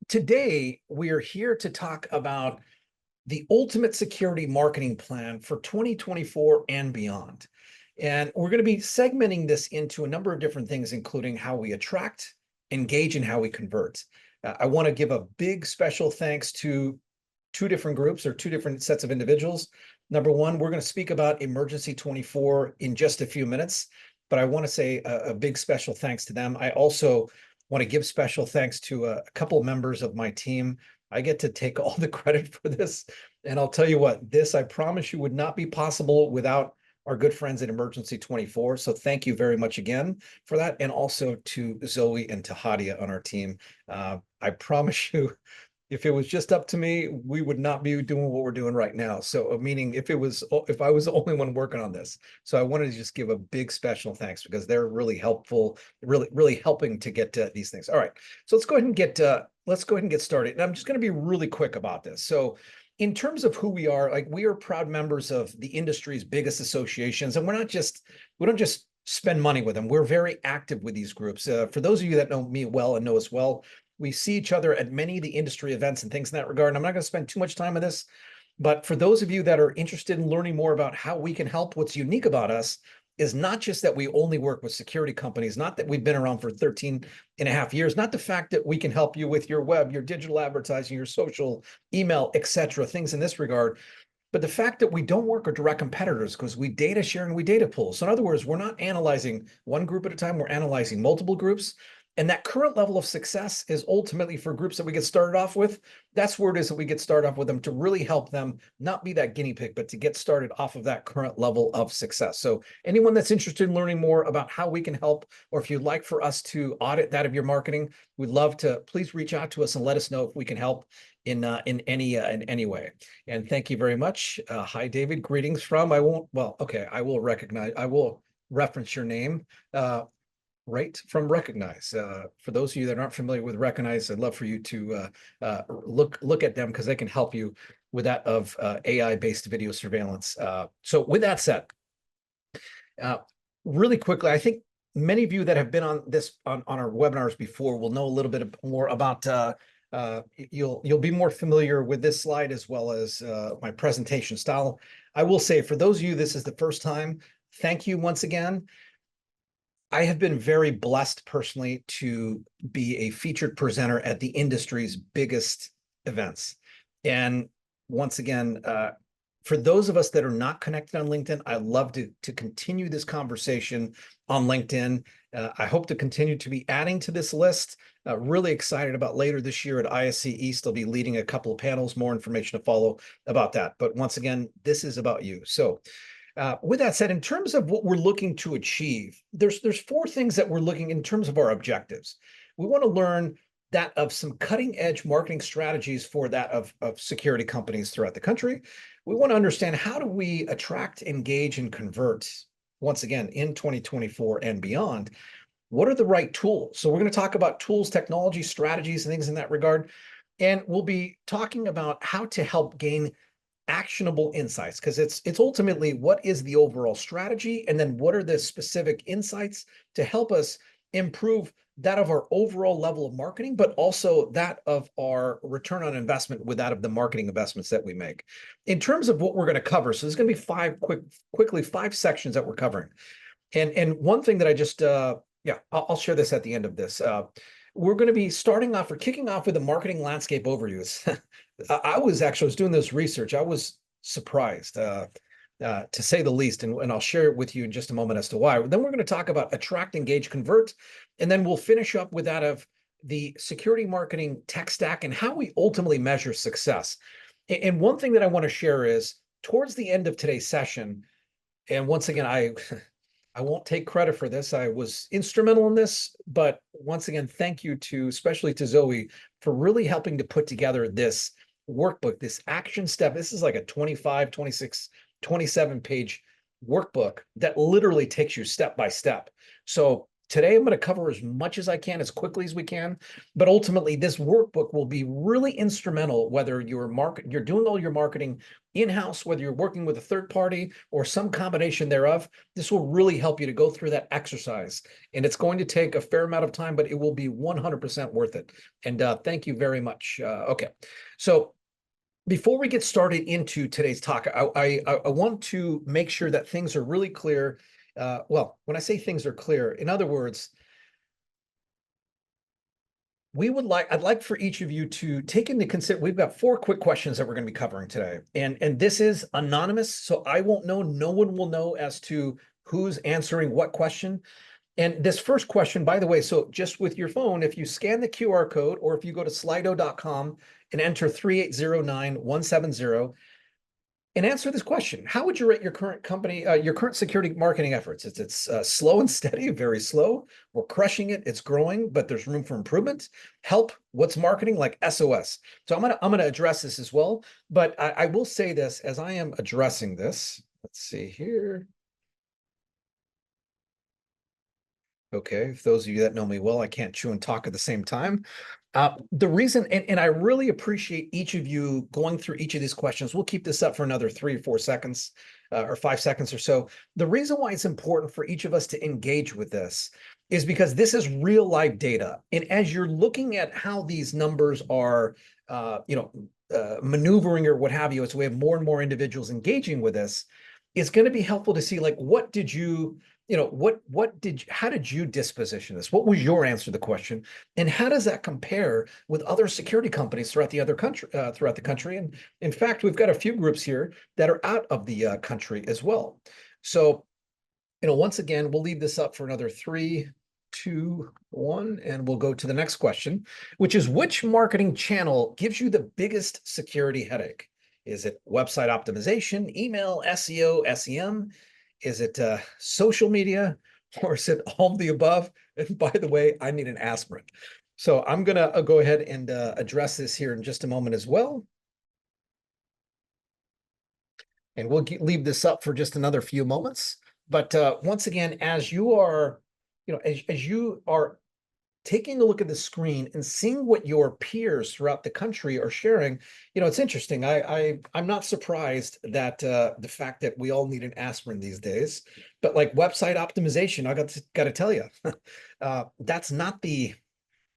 Today, we are here to talk about the ultimate security marketing plan for 2024 and beyond. And we're going to be segmenting this into a number of different things, including how we attract, engage, and how we convert. I want to give a big special thanks to two different groups or two different sets of individuals. Number one, we're going to speak about Emergency 24 in just a few minutes, but I want to say a big special thanks to them. I also want to give special thanks to a couple of members of my team. I get to take all the credit for this. And I'll tell you what, this, I promise you, would not be possible without our good friends at Emergency 24. So thank you very much again for that. And also to Zoe and to Hadia on our team. I promise you, if it was just up to me, we would not be doing what we're doing right now. So, meaning if I was the only one working on this. So I wanted to just give a big special thanks because they're really helpful, really helping to get these things. All right, so let's go ahead and get started. And I'm just going to be really quick about this. So, in terms of who we are, like we are proud members of the industry's biggest associations, and we don't just spend money with them. We're very active with these groups. For those of you that know me well and know us well, we see each other at many of the industry events and things in that regard. And I'm not going to spend too much time on this, but for those of you that are interested in learning more about how we can help, what's unique about us is not just that we only work with security companies, not that we've been around for 13 and a half years, not the fact that we can help you with your web, your digital advertising, your social, email, etc., things in this regard, but the fact that we don't work with direct competitors because we data share and we data pool. So in other words, we're not analyzing one group at a time, we're analyzing multiple groups. And that current level of success is ultimately for groups that we get started off with. That's where it is that we get started off with them to really help them not be that guinea pig, but to get started off of that current level of success. So anyone that's interested in learning more about how we can help, or if you'd like for us to audit that of your marketing, we'd love to please reach out to us and let us know if we can help in any way. And thank you very much. Hi, David. Greetings from, I will reference your name. Right from Recognize. For those of you that aren't familiar with Recognize, I'd love for you to look at them because they can help you with that of AI-based video surveillance. So with that said, really quickly, I think many of you that have been on our webinars before will know a little bit more about you'll be more familiar with this slide as well as my presentation style. I will say for those of you, this is the first time, thank you once again. I have been very blessed personally to be a featured presenter at the industry's biggest events. And once again, for those of us that are not connected on LinkedIn, I love to continue this conversation on LinkedIn. I hope to continue to be adding to this list. Really excited about later this year at ISC East. I'll be leading a couple of panels, more information to follow about that. But once again, this is about you. So with that said, in terms of what we're looking to achieve, there's four things that we're looking in terms of our objectives. We want to learn that of some cutting edge marketing strategies for that of security companies throughout the country. We want to understand how do we attract, engage, and convert, once again, in 2024 and beyond. What are the right tools? So we're going to talk about tools, technology, strategies, and things in that regard. And we'll be talking about how to help gain actionable insights, because it's ultimately what is the overall strategy, and then what are the specific insights to help us improve that of our overall level of marketing, but also that of our return on investment with that of the marketing investments that we make. In terms of what we're going to cover, so there's going to be five sections that we're covering. And one thing that I just I'll share this at the end of this. We're going to be kicking off with a marketing landscape overview. I was doing this research. I was surprised, to say the least, and I'll share it with you in just a moment as to why. Then we're going to talk about attract, engage, convert, and then we'll finish up with that of the security marketing tech stack and how we ultimately measure success. And one thing that I want to share is towards the end of today's session, and once again, I won't take credit for this. I was instrumental in this, but once again, thank you especially to Zoe for really helping to put together this workbook, this action step. This is like a 25, 26, 27 page workbook that literally takes you step by step. So Today, I'm going to cover as much as I can, as quickly as we can, but ultimately this workbook will be really instrumental, whether you're doing all your marketing in-house, whether you're working with a third party or some combination thereof. This will really help you to go through that exercise. And it's going to take a fair amount of time, but it will be 100% worth it. And thank you very much. Okay, so before we get started into today's talk, I want to make sure that things are really clear. Well, when I say things are clear, in other words, I'd like for each of you to take into consider, we've got 4 quick questions that we're going to be covering today. And this is anonymous, so I won't know, no one will know as to who's answering what question. And this first question, by the way, so just with your phone, if you scan the QR code or if you go to slido.com and enter 3809170 and answer this question, how would you rate your current company, your current security marketing efforts? It's slow and steady, very slow. We're crushing it. It's growing, but there's room for improvement. Help. What's marketing? Like SOS. So I'm gonna address this as well. But I will say this as I am addressing this. Let's see here. Okay, for those of you that know me well, I can't chew and talk at the same time. The reason, and I really appreciate each of you going through each of these questions. We'll keep this up for another 3 or 4 seconds, or 5 seconds or so. The reason why it's important for each of us to engage with this is because this is real life data. And as you're looking at how these numbers are, maneuvering or what have you, as we have more and more individuals engaging with this, it's going to be helpful to see, like, what did you how did you disposition this? What was your answer to the question? And how does that compare with other security companies throughout the country? And in fact, we've got a few groups here that are out of the country as well. So, once again, we'll leave this up for another 3, 2, 1, and we'll go to the next question, which is, which marketing channel gives you the biggest security headache? Is it website optimization, email, SEO, SEM? Is it social media, or is it all of the above? And by the way, I need an aspirin. So I'm going to go ahead and address this here in just a moment as well. And we'll leave this up for just another few moments. But once again, as you are, as you are taking a look at the screen and seeing what your peers throughout the country are sharing, it's interesting. I'm not surprised that the fact that we all need an aspirin these days, but like website optimization, I got to tell you, that's not the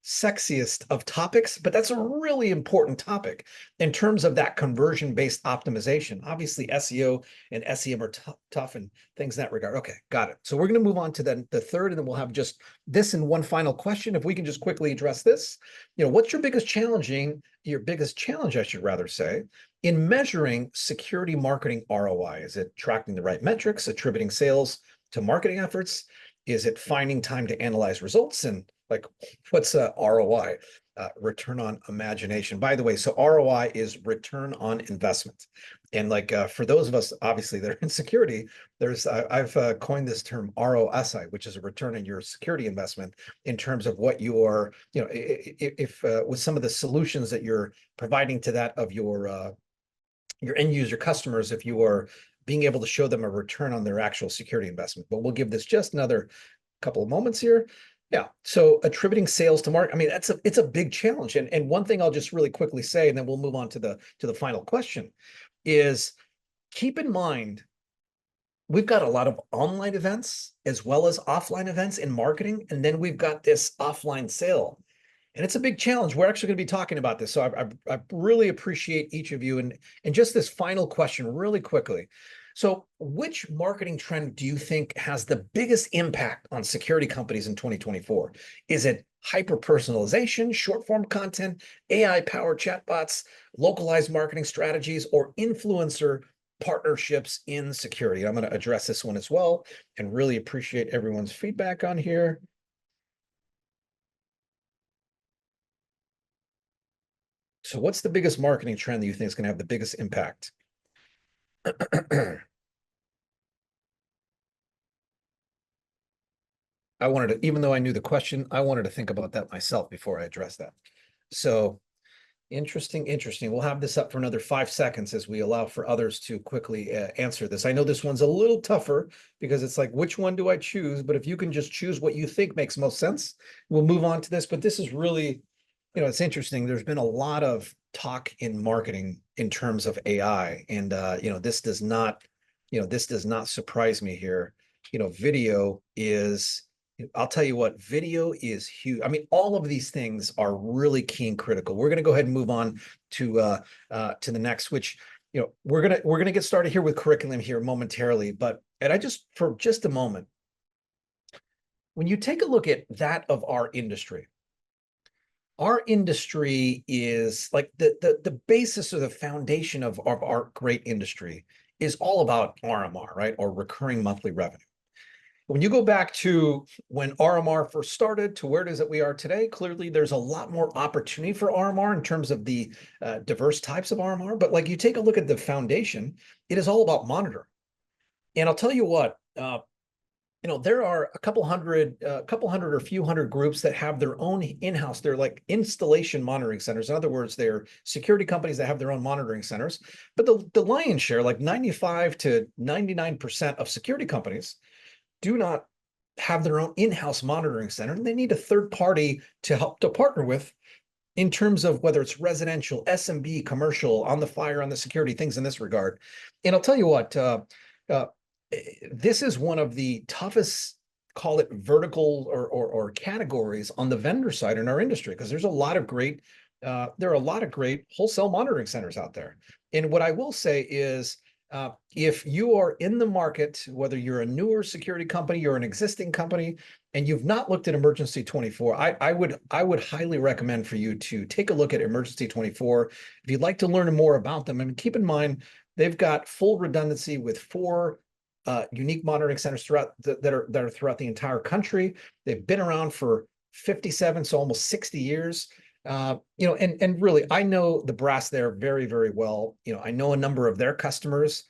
sexiest of topics, but that's a really important topic in terms of that conversion-based optimization. Obviously, SEO and SEM are tough and things in that regard. Okay, got it. So we're going to move on to the third, and then we'll have just this and one final question. If we can just quickly address this, what's your biggest challenge, I should rather say, in measuring security marketing ROI? Is it tracking the right metrics, attributing sales to marketing efforts? Is it finding time to analyze results? And like, what's ROI? Return on imagination. By the way, so ROI is return on investment. And like for those of us, obviously, that are in security, I've coined this term ROSI, which is a return on your security investment in terms of what you are, if with some of the solutions that you're providing to that of your end user customers, if you are being able to show them a return on their actual security investment. But we'll give this just another couple of moments here. Yeah. So attributing sales to market, I mean, it's a big challenge. And one thing I'll just really quickly say, and then we'll move on to the final question, is keep in mind, we've got a lot of online events as well as offline events in marketing. And then we've got this offline sale. And it's a big challenge. We're actually going to be talking about this. So I really appreciate each of you. And just this final question really quickly. So which marketing trend do you think has the biggest impact on security companies in 2024? Is it hyper-personalization, short-form content, AI-powered chatbots, localized marketing strategies, or influencer partnerships in security? I'm going to address this one as well and really appreciate everyone's feedback on here. So what's the biggest marketing trend that you think is going to have the biggest impact? I wanted to, even though I knew the question, I wanted to think about that myself before I address that. So Interesting, interesting. We'll have this up for another 5 seconds as we allow for others to quickly answer this. I know this one's a little tougher because it's like, which one do I choose? But if you can just choose what you think makes most sense, we'll move on to this. But this is really, it's interesting. There's been a lot of talk in marketing in terms of AI, and this does not, this does not surprise me here. Video is, I'll tell you what, video is huge. I mean, all of these things are really key and critical. We're going to go ahead and move on to the next, which, we're gonna get started here with curriculum here momentarily. But and I just for just a moment, when you take a look at that of our industry is like the basis or the foundation of our great industry is all about RMR, right? Or recurring monthly revenue. When you go back to when RMR first started to where it is that we are today, clearly there's a lot more opportunity for RMR in terms of the diverse types of RMR. But like you take a look at the foundation, it is all about monitoring. And I'll tell you what, there are a couple hundred or a few hundred groups that have their own in-house. They're like installation monitoring centers. In other words, they're security companies that have their own monitoring centers. But the lion's share, like 95 to 99% of security companies, do not have their own in-house monitoring center, and they need a third party to help to partner with in terms of whether it's residential, SMB, commercial, on the fire, on the security, things in this regard. And I'll tell you what, this is one of the toughest, call it vertical or categories on the vendor side in our industry, because there's a lot of great, there are a lot of great wholesale monitoring centers out there. And what I will say is, if you are in the market, whether you're a newer security company, you're an existing company, and you've not looked at Emergency 24, I would highly recommend for you to take a look at Emergency 24. If you'd like to learn more about them, and keep in mind, they've got full redundancy with 4 unique monitoring centers throughout that are throughout the entire country. They've been around for 57, so almost 60 years. And really, I know the brass there very, very well. I know a number of their customers.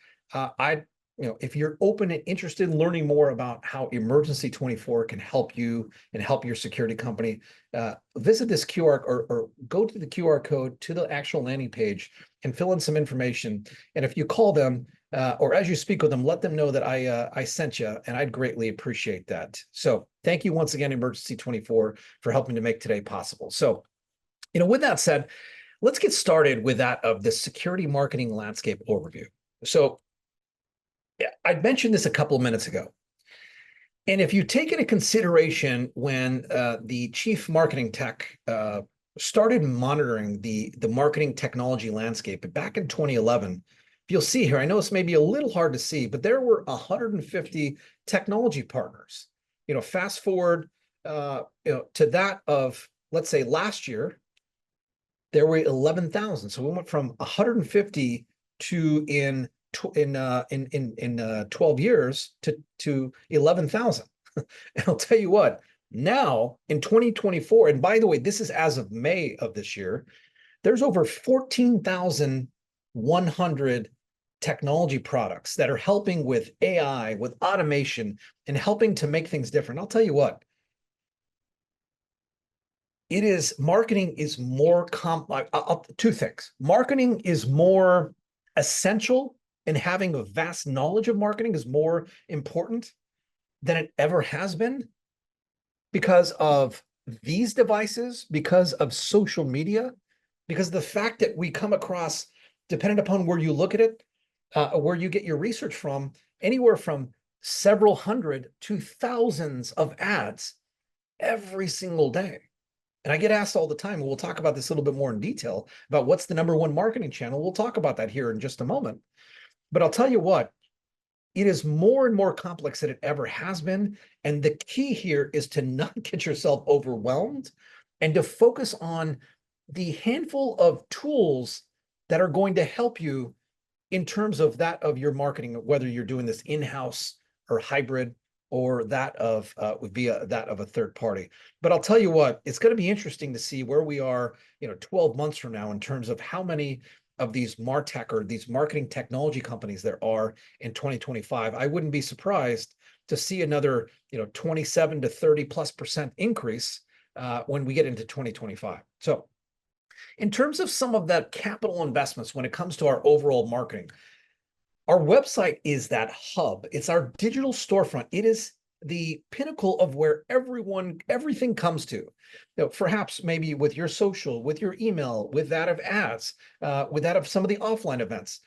If you're open and interested in learning more about how Emergency 24 can help you and help your security company, visit this QR or go to the QR code to the actual landing page and fill in some information. And if you call them or as you speak with them, let them know that I sent you, and I'd greatly appreciate that. So thank you once again, Emergency 24, for helping to make today possible. So, with that said, let's get started with that of the security marketing landscape overview. So I mentioned this a couple of minutes ago. And if you take into consideration when the chief marketing tech started monitoring the marketing technology landscape back in 2011, you'll see here, I know it's maybe a little hard to see, but there were 150 technology partners. Fast forward to that of, let's say, last year, there were 11,000. So we went from 150 to in 12 years to 11,000. And I'll tell you what, now in 2024, and by the way, this is as of May of this year, there's over 14,100 technology products that are helping with AI, with automation, and helping to make things different. I'll tell you what, marketing is more two things. Marketing is more essential, and having a vast knowledge of marketing is more important than it ever has been because of these devices, because of social media, because of the fact that we come across, depending upon where you look at it, where you get your research from, anywhere from several hundred to thousands of ads every single day. And I get asked all the time, and we'll talk about this a little bit more in detail about what's the #1 marketing channel. We'll talk about that here in just a moment. But I'll tell you what, it is more and more complex than it ever has been. And the key here is to not get yourself overwhelmed and to focus on the handful of tools that are going to help you in terms of that of your marketing, whether you're doing this in-house or hybrid, or that of would be that of a third party. But I'll tell you what, it's going to be interesting to see where we are, 12 months from now in terms of how many of these MarTech or these marketing technology companies there are in 2025. I wouldn't be surprised to see another, 27 to 30+% increase when we get into 2025. So In terms of some of the capital investments when it comes to our overall marketing, our website is that hub. It's our digital storefront. It is the pinnacle of where everything comes to. Perhaps maybe with your social, with your email, with that of ads, with that of some of the offline events.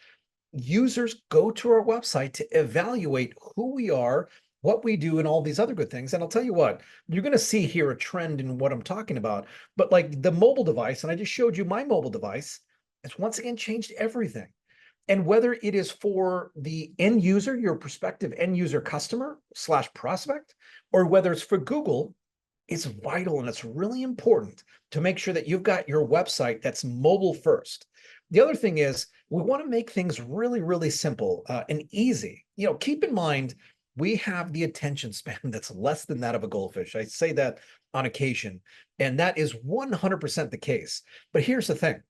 Users go to our website to evaluate who we are, what we do, and all these other good things. And I'll tell you what, you're going to see here a trend in what I'm talking about. But like the mobile device, and I just showed you my mobile device, it's once again changed everything. And whether it is for the end user, your prospective end user customer / prospect, or whether it's for Google, it's vital and it's really important to make sure that you've got your website that's mobile first. The other thing is we want to make things really, really simple and easy. Keep in mind, we have the attention span that's less than that of a goldfish. I say that on occasion, and that is 100% the case. But here's the thing.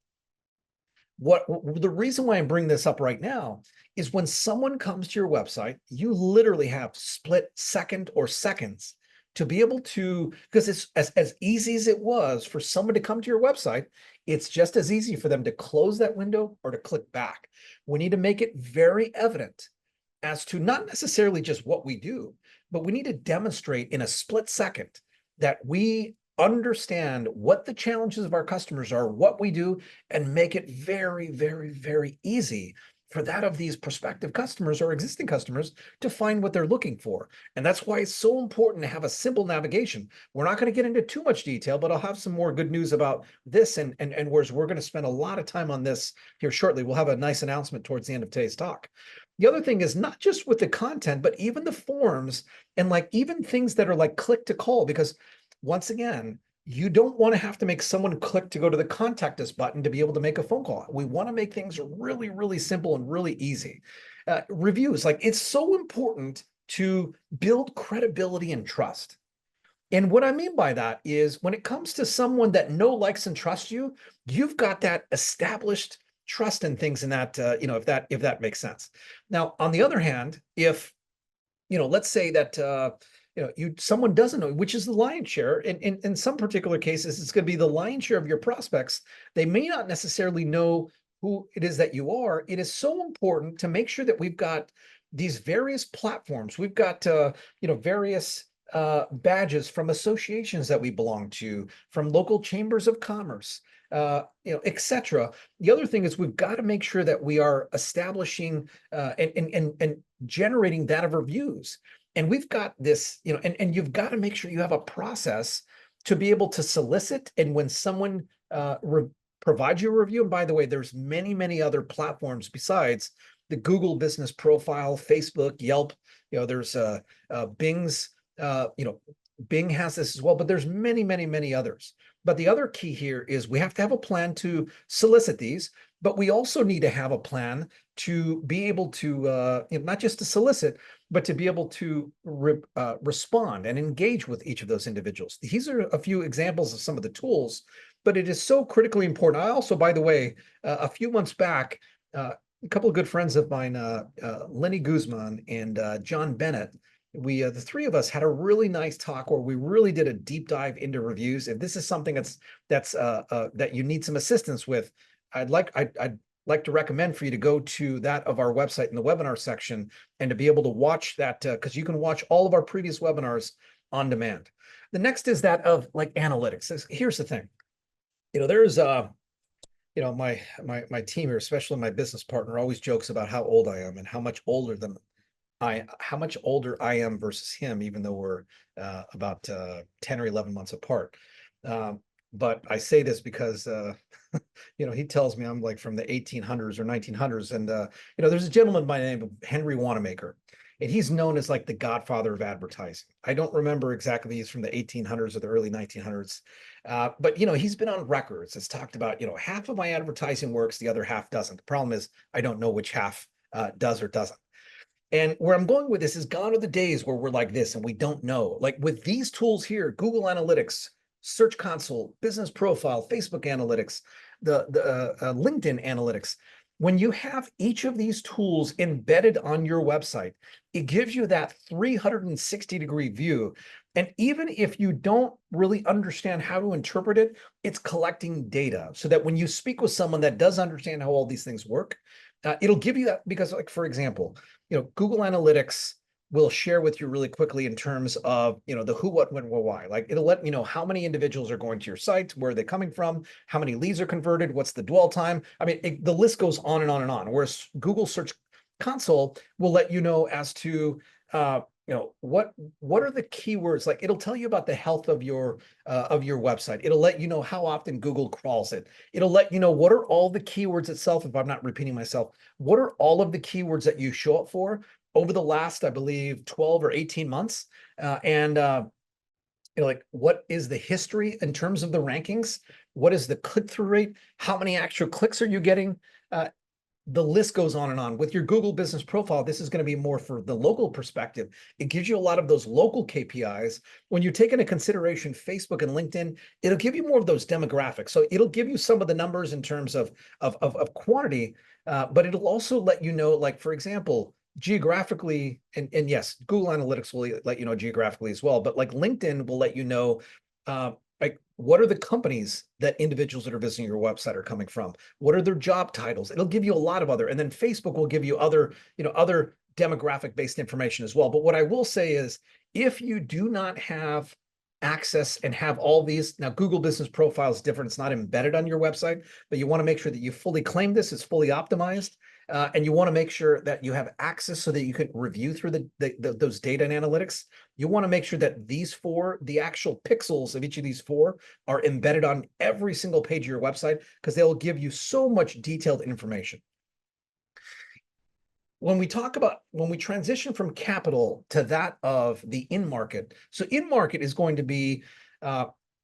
The reason why I'm bringing this up right now is when someone comes to your website, you literally have split second or seconds to be able to, because it's as easy as it was for someone to come to your website, it's just as easy for them to close that window or to click back. We need to make it very evident as to not necessarily just what we do, but we need to demonstrate in a split second that we understand what the challenges of our customers are, what we do, and make it very, very, very easy for that of these prospective customers or existing customers to find what they're looking for. And that's why it's so important to have a simple navigation. We're not going to get into too much detail, but I'll have some more good news about this, and whereas we're going to spend a lot of time on this here shortly. We'll have a nice announcement towards the end of today's talk. The other thing is not just with the content, but even the forms and like even things that are like click to call, because once again, you don't want to have to make someone click to go to the contact us button to be able to make a phone call. We want to make things really, really simple and really easy. Reviews, like it's so important to build credibility and trust. And what I mean by that is when it comes to someone that know, likes, and trusts you, you've got that established trust in things in that, if that makes sense. Now, on the other hand, if, let's say that, someone doesn't know, which is the lion's share. In some particular cases, it's going to be the lion's share of your prospects. They may not necessarily know who it is that you are. It is so important to make sure that we've got these various platforms. We've got, various badges from associations that we belong to, from local chambers of commerce, etc. The other thing is we've got to make sure that we are establishing and generating that of reviews. And we've got this, and you've got to make sure you have a process to be able to solicit. And when someone provides you a review, and by the way, there's many, many other platforms besides the Google Business Profile, Facebook, Yelp, there's Bing's, Bing has this as well, but there's many, many, many others. But the other key here is we have to have a plan to solicit these, but we also need to have a plan to be able to, not just to solicit, but to be able to respond and engage with each of those individuals. These are a few examples of some of the tools, but it is so critically important. I also, by the way, a few months back, a couple of good friends of mine, Lenny Guzman and John Bennett, we the three of us had a really nice talk where we really did a deep dive into reviews. If this is something that's that you need some assistance with, I'd like to recommend for you to go to that of our website in the webinar section and to be able to watch that, because you can watch all of our previous webinars on demand. The next is that of like analytics. Here's the thing, there's my team here, especially my business partner, always jokes about how old I am and how much older I am versus him, even though we're about 10 or 11 months apart. But I say this because, he tells me I'm like from the 1800s or 1900s. And, there's a gentleman by the name of Henry Wanamaker, and he's known as like the godfather of advertising. I don't remember exactly, he's from the 1800s or the early 1900s. But, he's been on records. It's talked about, half of my advertising works, the other half doesn't. The problem is I don't know which half does or doesn't. And where I'm going with this is gone are the days where we're like this and we don't know. Like with these tools here, Google Analytics, Search Console, Business Profile, Facebook Analytics, the LinkedIn Analytics, when you have each of these tools embedded on your website, it gives you that 360-degree view And even if you don't really understand how to interpret it, it's collecting data so that when you speak with someone that does understand how all these things work, it'll give you that. Because, like, for example, Google Analytics will share with you really quickly in terms of, the who, what, when, why. Like, it'll let you know how many individuals are going to your site, where are they coming from, how many leads are converted, what's the dwell time. I mean, the list goes on and on and on. Whereas Google Search Console will let you know as to what are the keywords. Like, it'll tell you about the health of your website. It'll let you know how often Google crawls it. It'll let you know what are all the keywords itself, if I'm not repeating myself, what are all of the keywords that you show up for over the last, I believe, 12 or 18 months. And like, what is the history in terms of the rankings? What is the click-through rate? How many actual clicks are you getting? The list goes on and on. With your Google Business Profile, this is going to be more for the local perspective. It gives you a lot of those local KPIs. When you take into consideration Facebook and LinkedIn, it'll give you more of those demographics. So it'll give you some of the numbers in terms of quantity, but it'll also let you know, like, for example, geographically, and yes, Google Analytics will let you know geographically as well, but like LinkedIn will let you know, like, what are the companies that individuals that are visiting your website are coming from? What are their job titles? It'll give you a lot of other, and then Facebook will give you other demographic based information as well. But what I will say is, if you do not have access and have all these, now Google Business Profile is different. It's not embedded on your website, but you want to make sure that you fully claim this. It's fully optimized. And you want to make sure that you have access so that you can review through those data and analytics. You want to make sure that the actual pixels of each of these four are embedded on every single page of your website, because they will give you so much detailed information. When we transition from capital to that of the in-market, so in-market is going to be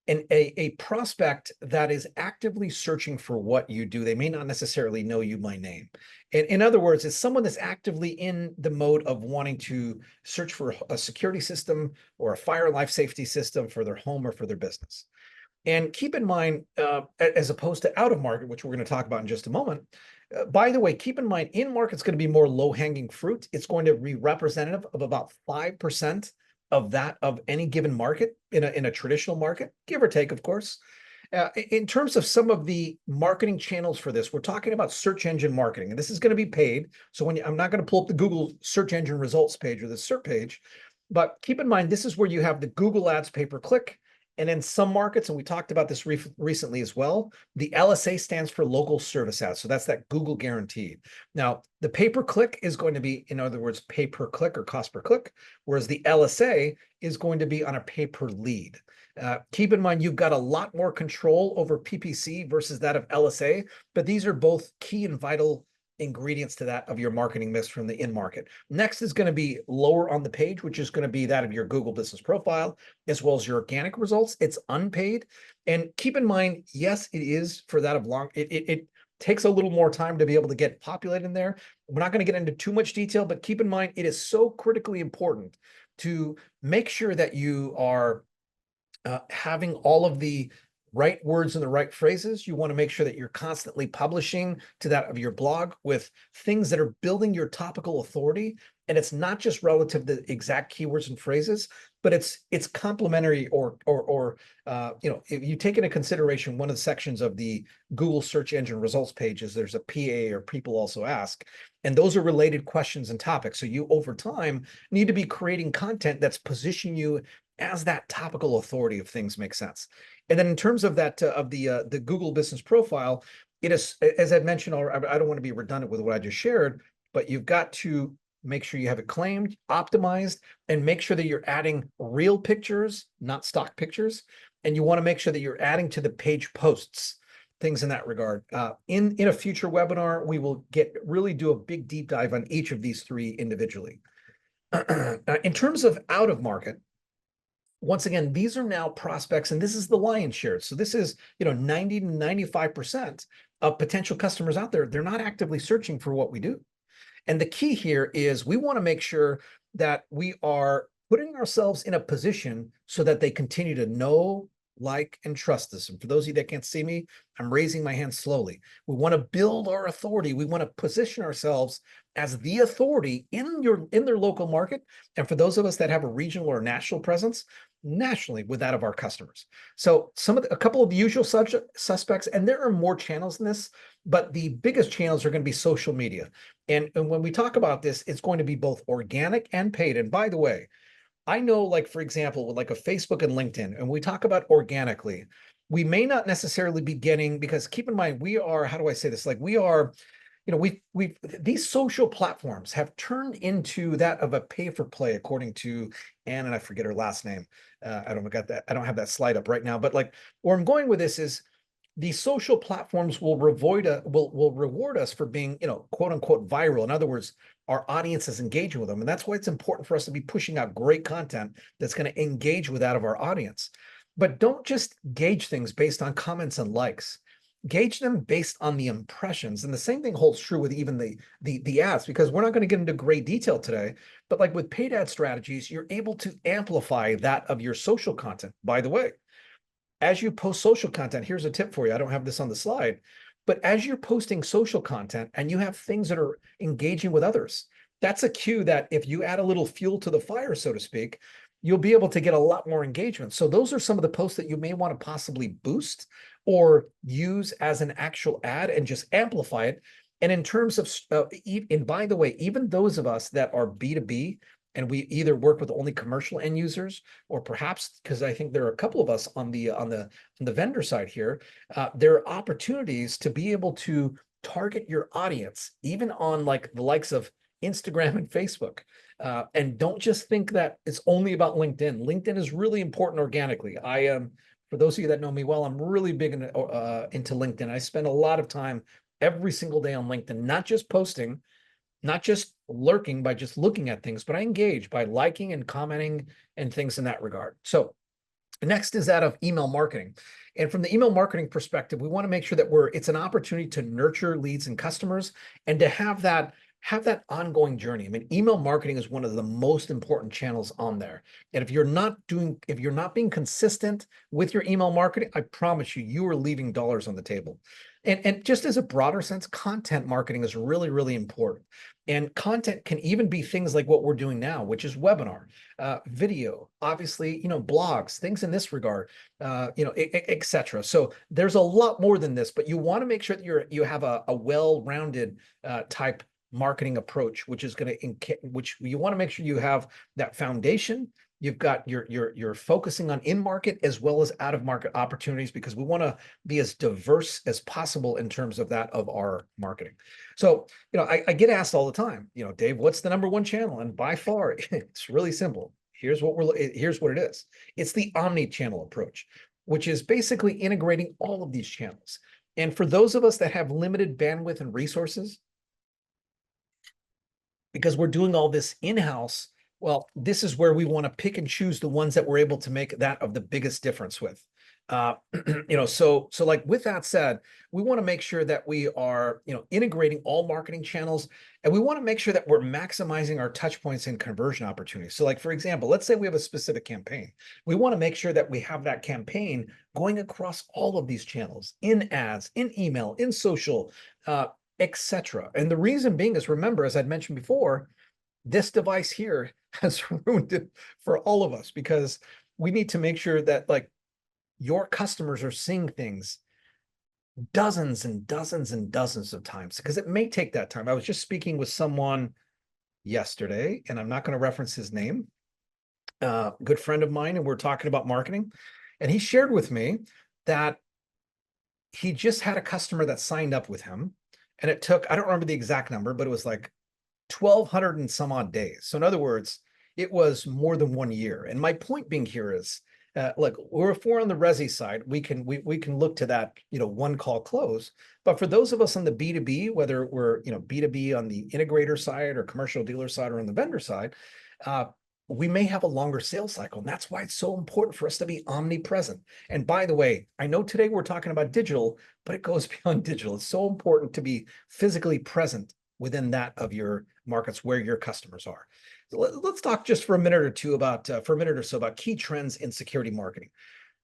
a prospect that is actively searching for what you do. They may not necessarily know you by name. And in other words, it's someone that's actively in the mode of wanting to search for a security system or a fire life safety system for their home or for their business. And keep in mind, as opposed to out of market, which we're going to talk about in just a moment, by the way, keep in mind, in market's going to be more low hanging fruit. It's going to be representative of about 5% of that of any given market in a traditional market, give or take, of course. In terms of some of the marketing channels for this, we're talking about search engine marketing, and this is going to be paid. So I'm not going to pull up the Google search engine results page or the SERP page, but keep in mind, this is where you have the Google Ads pay-per-click. And in some markets, and we talked about this recently as well, the LSA stands for local service ads. So that's that Google guaranteed. Now, the pay-per-click is going to be, in other words, pay-per-click or cost per click, whereas the LSA is going to be on a pay-per-lead. Keep in mind, you've got a lot more control over PPC versus that of LSA, but these are both key and vital ingredients to that of your marketing mix from the in-market. Next is going to be lower on the page, which is going to be that of your Google Business Profile, as well as your organic results. It's unpaid. And keep in mind, yes, it is for that of long. It takes a little more time to be able to get populated in there. We're not going to get into too much detail, but keep in mind, it is so critically important to make sure that you are having all of the right words and the right phrases. You want to make sure that you're constantly publishing to that of your blog with things that are building your topical authority. And it's not just relative to exact keywords and phrases, but it's complementary or if you take into consideration one of the sections of the Google search engine results pages, there's a PA, or people also ask, and those are related questions and topics. So you over time need to be creating content that's positioning you as that topical authority if things make sense. And then in terms of that of the Google Business Profile, it is, as I mentioned, already, I don't want to be redundant with what I just shared, but you've got to make sure you have it claimed, optimized, and make sure that you're adding real pictures, not stock pictures. And you want to make sure that you're adding to the page posts, things in that regard. In a future webinar, we will really do a big deep dive on each of these three individually. In terms of out of market, once again, these are now prospects, and this is the lion's share. So this is, 90 to 95% of potential customers out there. They're not actively searching for what we do. And the key here is we want to make sure that we are putting ourselves in a position so that they continue to know, like, and trust us. And for those of you that can't see me, I'm raising my hand slowly. We want to build our authority. We want to position ourselves as the authority in their local market. And for those of us that have a regional or national presence, nationally with that of our customers. So a couple of the usual suspects, and there are more channels in this, but the biggest channels are going to be social media. And when we talk about this, it's going to be both organic and paid. And by the way, I know, like, for example, with like a Facebook and LinkedIn, and we talk about organically, we may not necessarily be getting, because keep in mind, we are, how do I say this? Like we are, we these social platforms have turned into that of a pay for play, according to Anne, and I forget her last name. I don't have that slide up right now, but like where I'm going with this is these social platforms will reward us for being, quote unquote, viral. In other words, our audience is engaging with them. And that's why it's important for us to be pushing out great content that's going to engage with that of our audience. But don't just gauge things based on comments and likes. Gauge them based on the impressions. And the same thing holds true with even the ads, because we're not going to get into great detail today, but like with paid ad strategies, you're able to amplify that of your social content. By the way, as you post social content, here's a tip for you. I don't have this on the slide, but as you're posting social content and you have things that are engaging with others, that's a cue that if you add a little fuel to the fire, so to speak, you'll be able to get a lot more engagement. So those are some of the posts that you may want to possibly boost or use as an actual ad and just amplify it. And in terms of, and by the way, even those of us that are B2B, and we either work with only commercial end users, or perhaps, because I think there are a couple of us on the vendor side here, there are opportunities to be able to target your audience, even on like the likes of Instagram and Facebook. And don't just think that it's only about LinkedIn. LinkedIn is really important organically. I am, for those of you that know me well, I'm really big into LinkedIn. I spend a lot of time every single day on LinkedIn, not just posting, not just lurking by just looking at things, but I engage by liking and commenting and things in that regard. So next is that of email marketing. And from the email marketing perspective, we want to make sure that it's an opportunity to nurture leads and customers and to have that ongoing journey. I mean, email marketing is one of the most important channels on there. And if you're not being consistent with your email marketing, I promise you are leaving dollars on the table. And just as a broader sense, content marketing is really, really important. And content can even be things like what we're doing now, which is webinar, video, obviously, blogs, things in this regard, et cetera. So there's a lot more than this, but you want to make sure that you have a well-rounded type marketing approach, which you want to make sure you have that foundation. You've got you're focusing on in-market as well as out-of-market opportunities, because we want to be as diverse as possible in terms of that of our marketing. So, I get asked all the time, Dave, what's the number one channel? And by far, it's really simple. Here's what it is. It's the omni-channel approach, which is basically integrating all of these channels. And for those of us that have limited bandwidth and resources, because we're doing all this in-house, well, this is where we want to pick and choose the ones that we're able to make that of the biggest difference with. So like with that said, we want to make sure that we are, integrating all marketing channels, and we want to make sure that we're maximizing our touch points and conversion opportunities. So like, for example, let's say we have a specific campaign. We want to make sure that we have that campaign going across all of these channels, in ads, in email, in social, etc. And the reason being is, remember, as I'd mentioned before, this device here has ruined it for all of us, because we need to make sure that like your customers are seeing things dozens and dozens and dozens of times, because it may take that time. I was just speaking with someone yesterday, and I'm not going to reference his name, good friend of mine, and we're talking about marketing. And he shared with me that he just had a customer that signed up with him, and it took, I don't remember the exact number, but it was like 1,200 and some odd days. So in other words, it was more than 1 year. And my point being here is, look, if we're on the resi side, we can look to that, one call close. But for those of us on the B2B, whether we're, B2B on the integrator side or commercial dealer side or on the vendor side, we may have a longer sales cycle. And that's why it's so important for us to be omnipresent. And by the way, I know today we're talking about digital, but it goes beyond digital. It's so important to be physically present within that of your markets where your customers are. So let's talk just for a minute or so about key trends in security marketing.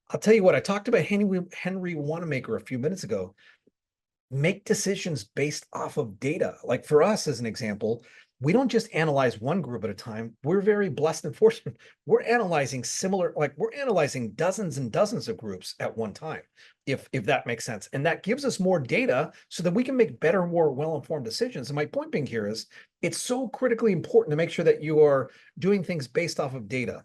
I'll tell you what, I talked about Henry Wanamaker a few minutes ago. Make decisions based off of data. Like for us, as an example, we don't just analyze one group at a time. We're very blessed and fortunate. We're analyzing we're analyzing dozens and dozens of groups at one time, if that makes sense. And that gives us more data so that we can make better, more well-informed decisions. And my point being here is it's so critically important to make sure that you are doing things based off of data.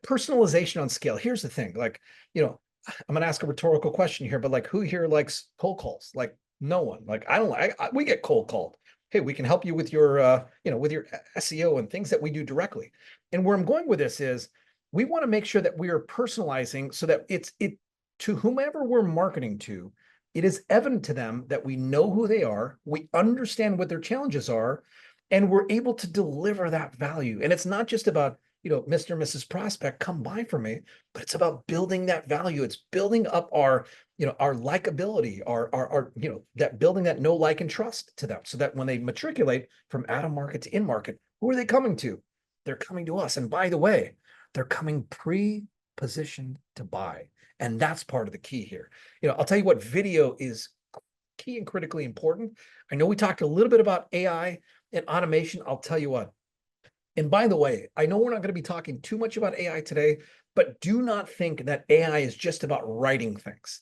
Personalization on scale. Here's the thing, I'm going to ask a rhetorical question here, but like, who here likes cold calls? Like, no one. Like, I don't like. We get cold called. Hey, we can help you with your, with your SEO and things that we do directly. And where I'm going with this is, we want to make sure that we are personalizing so that it to whomever we're marketing to, it is evident to them that we know who they are, we understand what their challenges are, and we're able to deliver that value. And it's not just about, Mr. and Mrs. Prospect, come buy from me, but it's about building that value. It's building up our likability, that building that know, like, and trust to them, so that when they matriculate from out of market to in market, who are they coming to? They're coming to us. And by the way, they're coming pre-positioned to buy. And that's part of the key here. I'll tell you what, video is key and critically important. I know we talked a little bit about AI and automation. I'll tell you what. And by the way, I know we're not going to be talking too much about AI today, but do not think that AI is just about writing things.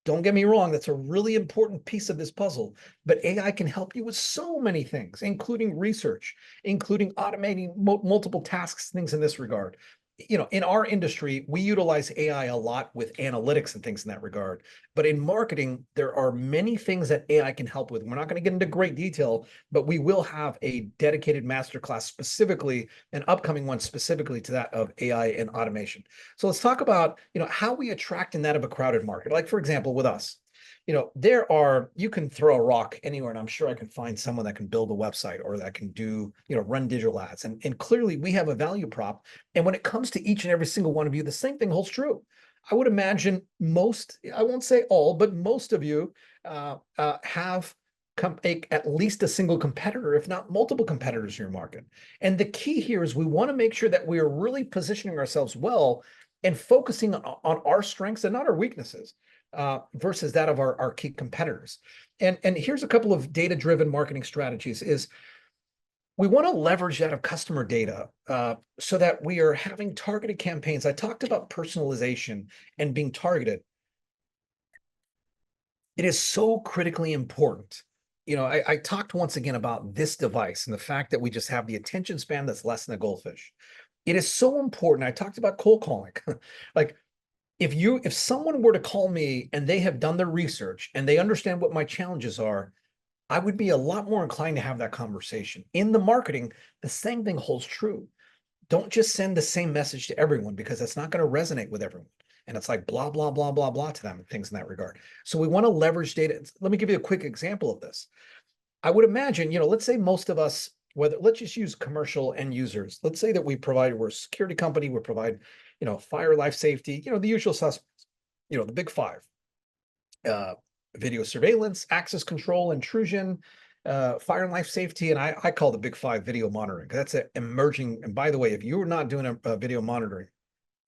Don't get me wrong, that's a really important piece of this puzzle, but AI can help you with so many things, including research, including automating multiple tasks, things in this regard. In our industry, we utilize AI a lot with analytics and things in that regard. But in marketing, there are many things that AI can help with. We're not going to get into great detail, but we will have a dedicated masterclass specifically, an upcoming one specifically to that of AI and automation. So let's talk about, how we attract in that of a crowded market. Like, for example, with us, you can throw a rock anywhere, and I'm sure I can find someone that can build a website or that can do, run digital ads. And clearly we have a value prop. And when it comes to each and every single one of you, the same thing holds true. I would imagine most, I won't say all, but most of you have at least a single competitor, if not multiple competitors in your market. And the key here is we want to make sure that we are really positioning ourselves well and focusing on our strengths and not our weaknesses. Versus that of our key competitors. And here's a couple of data-driven marketing strategies is we want to leverage that of customer data so that we are having targeted campaigns. I talked about personalization and being targeted. It is so critically important. I talked once again about this device and the fact that we just have the attention span that's less than a goldfish. It is so important. I talked about cold calling. Like, if someone were to call me and they have done their research and they understand what my challenges are, I would be a lot more inclined to have that conversation. In the marketing, the same thing holds true. Don't just send the same message to everyone, because that's not going to resonate with everyone. And it's like blah, blah, blah, blah, blah to them and things in that regard. So we want to leverage data. Let me give you a quick example of this. I would imagine, let's say most of us, let's just use commercial end users. Let's say that we're a security company, we provide, fire, life safety, the usual suspects, the big five, video surveillance, access control, intrusion, fire and life safety. And I call the big five video monitoring. That's an emerging. And by the way, if you're not doing a video monitoring,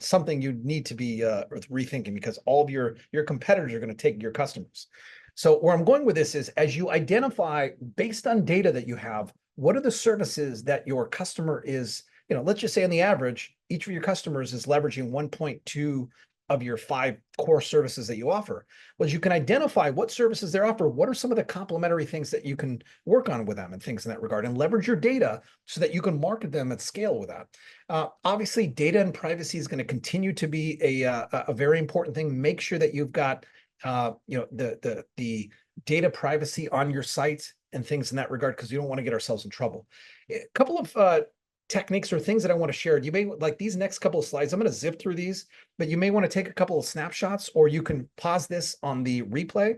something you need to be rethinking, because all of your competitors are going to take your customers. So where I'm going with this is, as you identify based on data that you have, what are the services that your customer is, let's just say on the average, each of your customers is leveraging 1.2 of your 5 core services that you offer. Well, you can identify what services they offer, what are some of the complementary things that you can work on with them and things in that regard, and leverage your data so that you can market them at scale with that. Obviously, data and privacy is going to continue to be a very important thing. Make sure that you've got the data privacy on your site and things in that regard, because you don't want to get ourselves in trouble. A couple of techniques or things that I want to share. You may like these next couple of slides. I'm going to zip through these, but you may want to take a couple of snapshots, or you can pause this on the replay.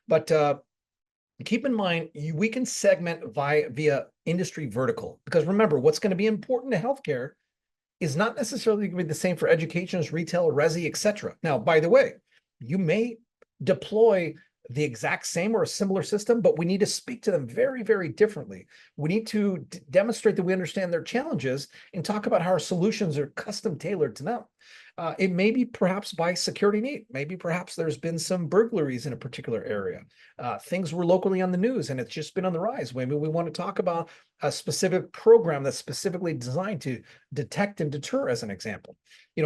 But keep in mind, we can segment via industry vertical, because remember, what's going to be important to healthcare is not necessarily going to be the same for education as retail, resi, etc. Now, by the way, you may deploy the exact same or a similar system, but we need to speak to them very, very differently. We need to demonstrate that we understand their challenges and talk about how our solutions are custom tailored to them. It may be perhaps by security need. Maybe perhaps there's been some burglaries in a particular area. Things were locally on the news and it's just been on the rise. Maybe we want to talk about a specific program that's specifically designed to detect and deter, as an example.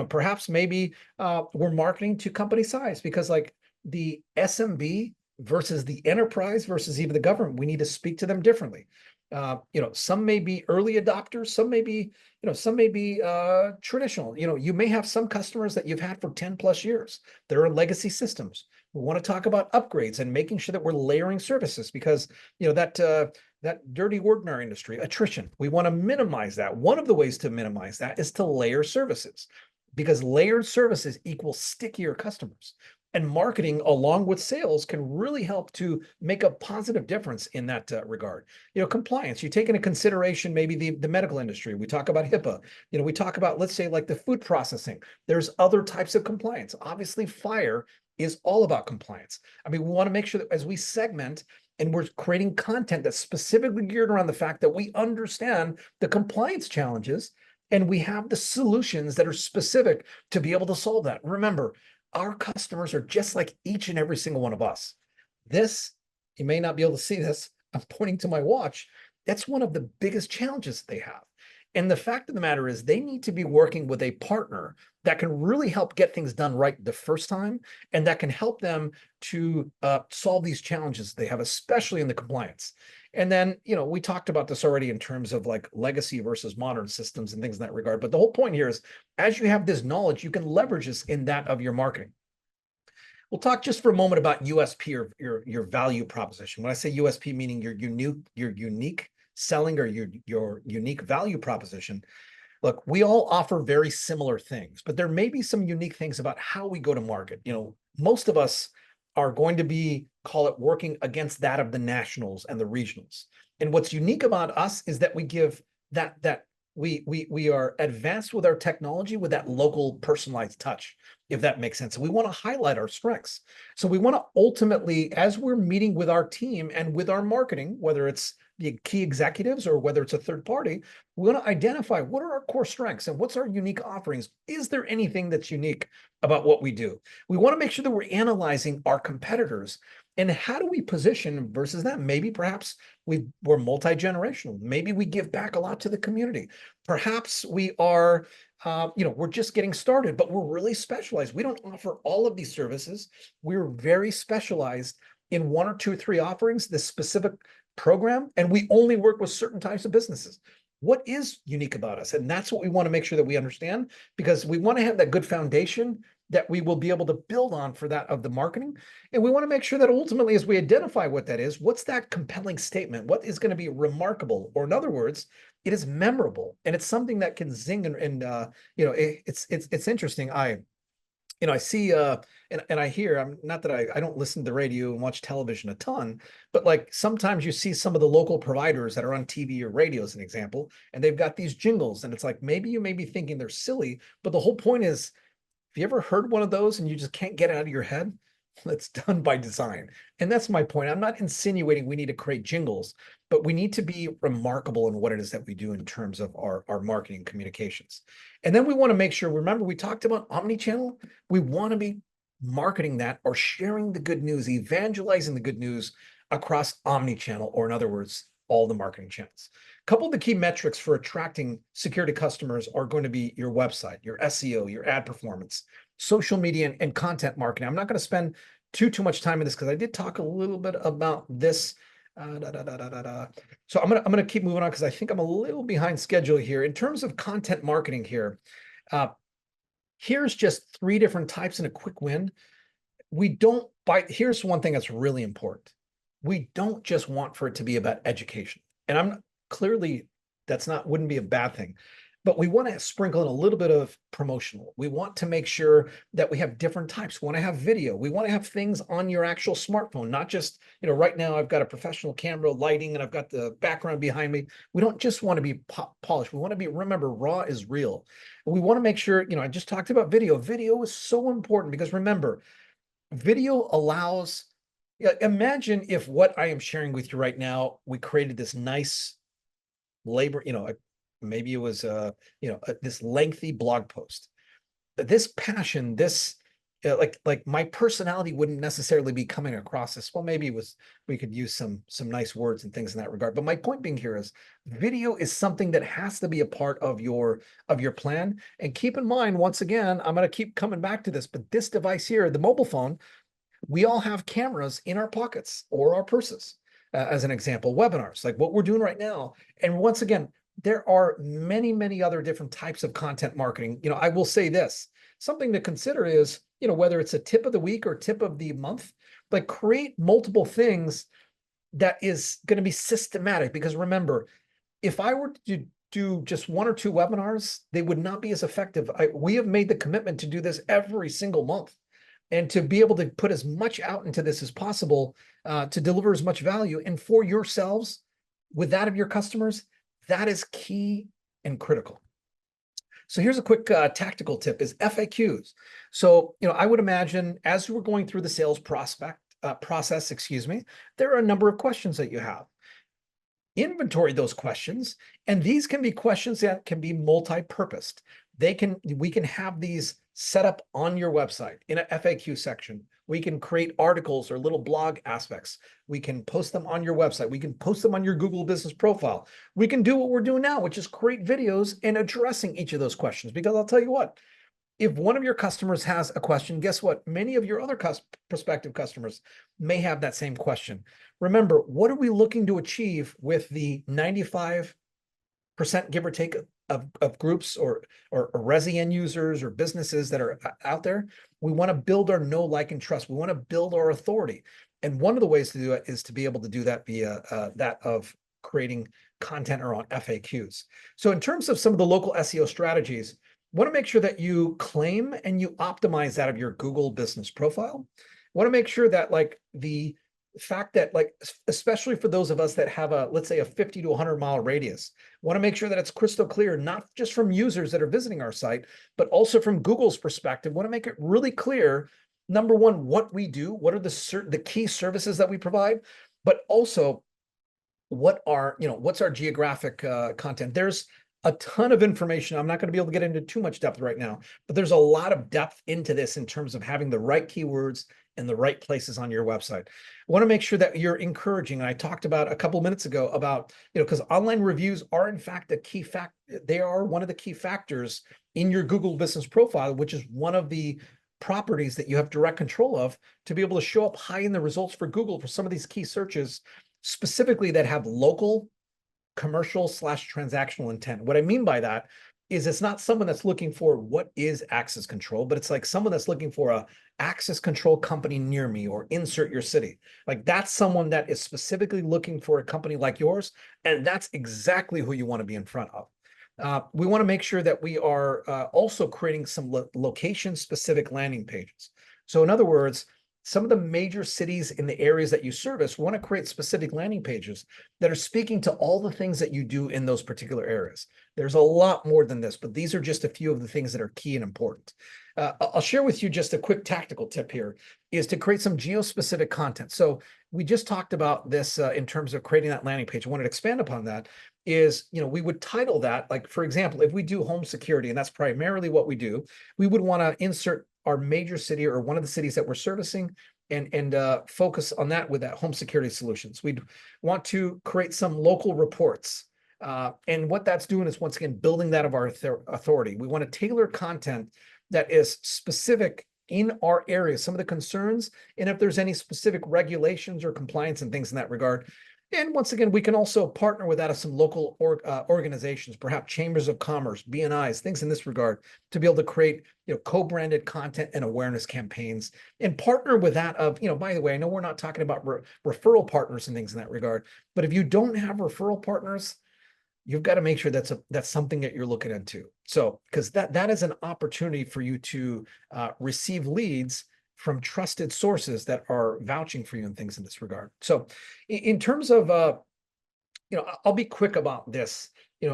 Perhaps maybe we're marketing to company size, because like the SMB versus the enterprise versus even the government, we need to speak to them differently. Some may be early adopters, some may be traditional. You may have some customers that you've had for 10 plus years. There are legacy systems. We want to talk about upgrades and making sure that we're layering services, because that dirty word in our industry, attrition. We want to minimize that. One of the ways to minimize that is to layer services, because layered services equal stickier customers. And marketing along with sales can really help to make a positive difference in that regard. Compliance, you take into consideration maybe the medical industry. We talk about HIPAA. We talk about, let's say, like the food processing. There's other types of compliance. Obviously, fire is all about compliance. I mean, we want to make sure that as we segment and we're creating content that's specifically geared around the fact that we understand the compliance challenges and we have the solutions that are specific to be able to solve that. Remember, our customers are just like each and every single one of us. You may not be able to see this, I'm pointing to my watch. That's one of the biggest challenges they have. And the fact of the matter is they need to be working with a partner that can really help get things done right the first time, and that can help them to solve these challenges they have, especially in the compliance. And then, we talked about this already in terms of like legacy versus modern systems and things in that regard. But the whole point here is, as you have this knowledge, you can leverage this in that of your marketing. We'll talk just for a moment about USP, or your value proposition. When I say USP, meaning your unique selling or your unique value proposition. Look, we all offer very similar things, but there may be some unique things about how we go to market. Most of us are going to be, call it, working against that of the nationals and the regionals. And what's unique about us is that we give that we are advanced with our technology with that local personalized touch, if that makes sense. So we want to highlight our strengths. So we want to ultimately, as we're meeting with our team and with our marketing, whether it's the key executives or whether it's a third party, we want to identify what are our core strengths and what's our unique offerings. Is there anything that's unique about what we do? We want to make sure that we're analyzing our competitors and how do we position versus them. Maybe perhaps we're multi-generational. Maybe we give back a lot to the community. Perhaps we are, we're just getting started, but we're really specialized. We don't offer all of these services. We're very specialized in one or two or three offerings, this specific program, and we only work with certain types of businesses. What is unique about us? And that's what we want to make sure that we understand, because we want to have that good foundation that we will be able to build on for that of the marketing. And we want to make sure that ultimately, as we identify what that is, what's that compelling statement? What is going to be remarkable? Or in other words, it is memorable and it's something that can zing and it's interesting. I see and I hear, I'm not that I don't listen to the radio and watch television a ton, but like sometimes you see some of the local providers that are on TV or radio as an example, and they've got these jingles, and it's like maybe you may be thinking they're silly, but the whole point is, have you ever heard one of those and you just can't get it out of your head? That's done by design. And that's my point. I'm not insinuating we need to create jingles, but we need to be remarkable in what it is that we do in terms of our marketing communications. And then we want to make sure, remember, we talked about omni-channel. We want to be marketing that or sharing the good news, evangelizing the good news across omni-channel, or in other words, all the marketing channels. A couple of the key metrics for attracting security customers are going to be your website, your SEO, your ad performance, social media, and content marketing. I'm not going to spend too much time in this because I did talk a little bit about this. So I'm gonna keep moving on because I think I'm a little behind schedule here. In terms of content marketing here, here's just 3 different types in a quick win. Here's one thing that's really important. We don't just want for it to be about education. And I'm clearly, wouldn't be a bad thing, but we want to sprinkle in a little bit of promotional. We want to make sure that we have different types. We want to have video. We want to have things on your actual smartphone, not just, right now I've got a professional camera lighting and I've got the background behind me. We don't just want to be polished. We want to be, remember, raw is real. We want to make sure, I just talked about video. Video is so important because remember, video allows, imagine if what I am sharing with you right now, we created this nice labor, maybe it was this lengthy blog post. this passion, this like my personality wouldn't necessarily be coming across this. Well, maybe it was, we could use some nice words and things in that regard. But my point being here is video is something that has to be a part of your plan. And keep in mind, once again, I'm going to keep coming back to this, but this device here, the mobile phone, we all have cameras in our pockets or our purses. As an example, webinars, like what we're doing right now. And once again, there are many, many other different types of content marketing. I will say this, something to consider is, whether it's a tip of the week or tip of the month, like create multiple things that is going to be systematic. Because remember, if I were to do just 1 or 2 webinars, they would not be as effective. We have made the commitment to do this every single month and to be able to put as much out into this as possible, to deliver as much value. And for yourselves, with that of your customers, that is key and critical. So here's a quick tactical tip is FAQs. So, I would imagine as we're going through the sales process, there are a number of questions that you have. Inventory those questions, and these can be questions that can be multi-purposed. We can have these set up on your website in an FAQ section. We can create articles or little blog aspects. We can post them on your website. We can post them on your Google Business Profile. We can do what we're doing now, which is create videos and addressing each of those questions. Because I'll tell you what, if one of your customers has a question, guess what? Many of your other prospective customers may have that same question. Remember, what are we looking to achieve with the 95% give or take of groups or resi end users or businesses that are out there? We want to build our know, like, and trust. We want to build our authority. And one of the ways to do it is to be able to do that via that of creating content around FAQs. So in terms of some of the local SEO strategies, want to make sure that you claim and you optimize that of your Google Business Profile. Want to make sure that like the fact that especially for those of us that have let's say a 50 to 100 mile radius, want to make sure that it's crystal clear, not just from users that are visiting our site, but also from Google's perspective. Want to make it really clear, number one, what we do, what are the key services that we provide, but also what's our geographic content. There's a ton of information. I'm not going to be able to get into too much depth right now, but there's a lot of depth into this in terms of having the right keywords in the right places on your website. I want to make sure that you're encouraging. And I talked about a couple of minutes ago about, because online reviews are in fact a key they are one of the key factors in your Google Business Profile, which is one of the properties that you have direct control of to be able to show up high in the results for Google for some of these key searches, specifically that have local, commercial / transactional intent. What I mean by that is it's not someone that's looking for what is access control, but it's like someone that's looking for a access control company near me or insert your city. Like that's someone that is specifically looking for a company like yours. And that's exactly who you want to be in front of. We want to make sure that we are also creating some location specific landing pages. So in other words, some of the major cities in the areas that you service want to create specific landing pages that are speaking to all the things that you do in those particular areas. There's a lot more than this, but these are just a few of the things that are key and important. I'll share with you just a quick tactical tip here is to create some geo-specific content. So we just talked about this in terms of creating that landing page. I wanted to expand upon that is, we would title that, like, for example, if we do home security, and that's primarily what we do, we would want to insert our major city or one of the cities that we're servicing and focus on that with that home security solutions. We'd want to create some local reports. And what that's doing is, once again, building that of our authority. We want to tailor content that is specific in our area, some of the concerns, and if there's any specific regulations or compliance and things in that regard. And once again, we can also partner with that of some local organizations, perhaps chambers of commerce, BNIs, things in this regard, to be able to create, co-branded content and awareness campaigns, and partner with that of, by the way, I know we're not talking about referral partners and things in that regard, but if you don't have referral partners, you've got to make sure that's something that you're looking into. So, because that is an opportunity for you to receive leads from trusted sources that are vouching for you and things in this regard. So in terms of, I'll be quick about this,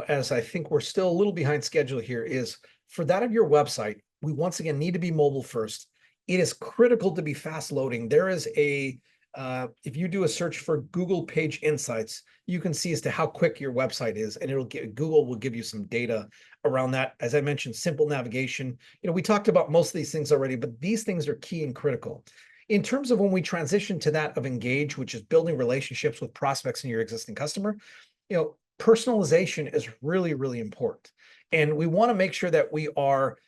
as I think we're still a little behind schedule here, is for that of your website, we once again need to be mobile first. It is critical to be fast loading. There is a If you do a search for Google Page Insights, you can see as to how quick your website is, and Google will give you some data around that. As I mentioned, simple navigation. We talked about most of these things already, but these things are key and critical. In terms of when we transition to that of engage, which is building relationships with prospects and your existing customer, personalization is really, really important. And we want to make sure that we are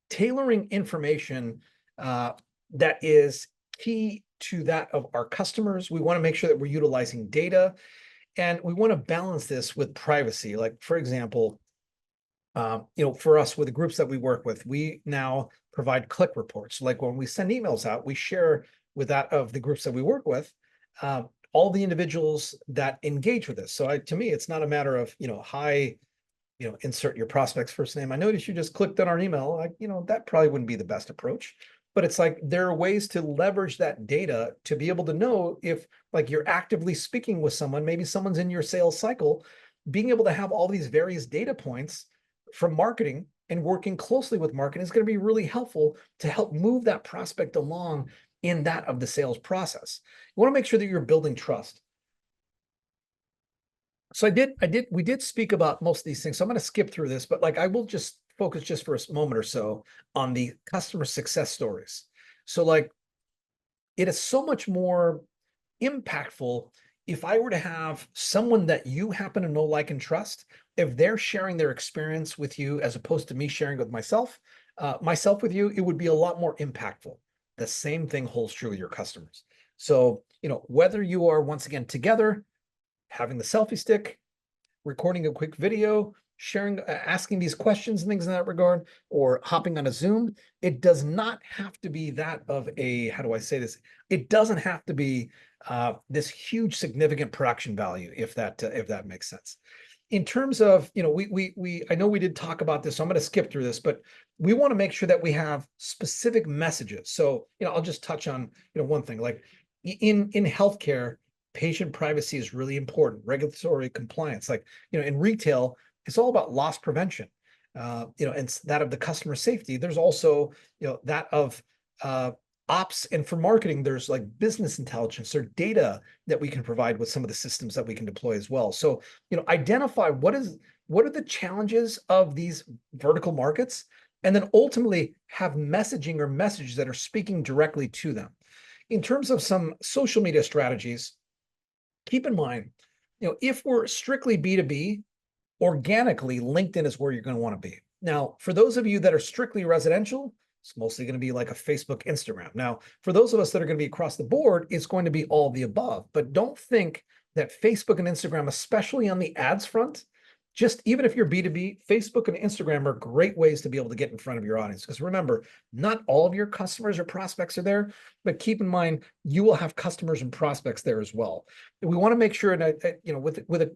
tailoring information that is key to that of our customers. We want to make sure that we're utilizing data, and we want to balance this with privacy. Like, for example, for us, with the groups that we work with, we now provide click reports. Like when we send emails out, we share with that of the groups that we work with, all the individuals that engage with us. So to me, it's not a matter of, hi, insert your prospect's first name. I noticed you just clicked on our email. That probably wouldn't be the best approach. But it's like there are ways to leverage that data to be able to know if, like, you're actively speaking with someone, maybe someone's in your sales cycle, being able to have all these various data points from marketing and working closely with marketing is going to be really helpful to help move that prospect along in that of the sales process. You want to make sure that you're building trust. So we did speak about most of these things. So I'm going to skip through this, but I will just focus just for a moment or so on the customer success stories. So it is so much more impactful if I were to have someone that you happen to know, like, and trust, if they're sharing their experience with you, as opposed to me sharing with myself with you, it would be a lot more impactful. The same thing holds true with your customers. So, whether you are, once again, together, having the selfie stick, recording a quick video, sharing, asking these questions and things in that regard, or hopping on a Zoom, it does not have to be that of a, how do I say this? It doesn't have to be this huge, significant production value, if that makes sense. In terms of, I know we did talk about this, so I'm going to skip through this, but we want to make sure that we have specific messages. So, I'll just touch on, one thing, like in healthcare, patient privacy is really important. Regulatory compliance, in retail, it's all about loss prevention. And that of the customer safety. There's also, that of ops, and for marketing, there's like business intelligence or data that we can provide with some of the systems that we can deploy as well. So, identify what are the challenges of these vertical markets, and then ultimately have messaging or messages that are speaking directly to them. In terms of some social media strategies, keep in mind, if we're strictly B2B, organically, LinkedIn is where you're going to want to be. Now, for those of you that are strictly residential, it's mostly going to be like a Facebook, Instagram. Now, for those of us that are going to be across the board, it's going to be all the above. But don't think that Facebook and Instagram, especially on the ads front, just even if you're B2B, Facebook and Instagram are great ways to be able to get in front of your audience. Because remember, not all of your customers or prospects are there, but keep in mind, you will have customers and prospects there as well. And we want to make sure, we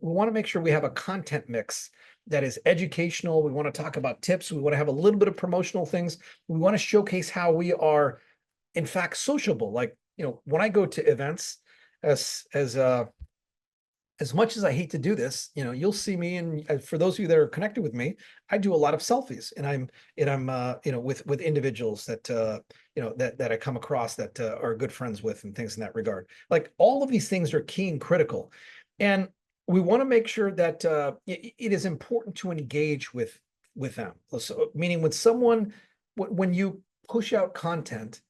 want to make sure we have a content mix that is educational. We want to talk about tips. We want to have a little bit of promotional things. We want to showcase how we are, in fact, sociable. Like, when I go to events, as much as I hate to do this, you'll see me, and for those of you that are connected with me, I do a lot of selfies, and I'm with individuals that that I come across that are good friends with, and things in that regard. Like, all of these things are key and critical, and we want to make sure that it is important to engage with them. So, meaning with someone, when you push out content,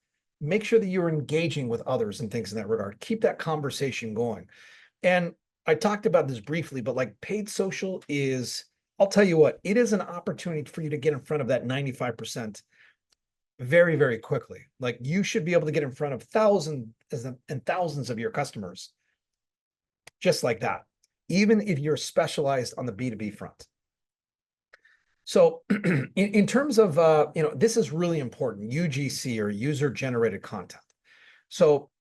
make sure that you're engaging with others and things in that regard. Keep that conversation going. And I talked about this briefly, but like, paid social is, I'll tell you what, it is an opportunity for you to get in front of that 95% very, very quickly. Like, you should be able to get in front of thousands and thousands of your customers just like that, even if you're specialized on the B2B front. So in terms of, this is really important, UGC, or user generated content. So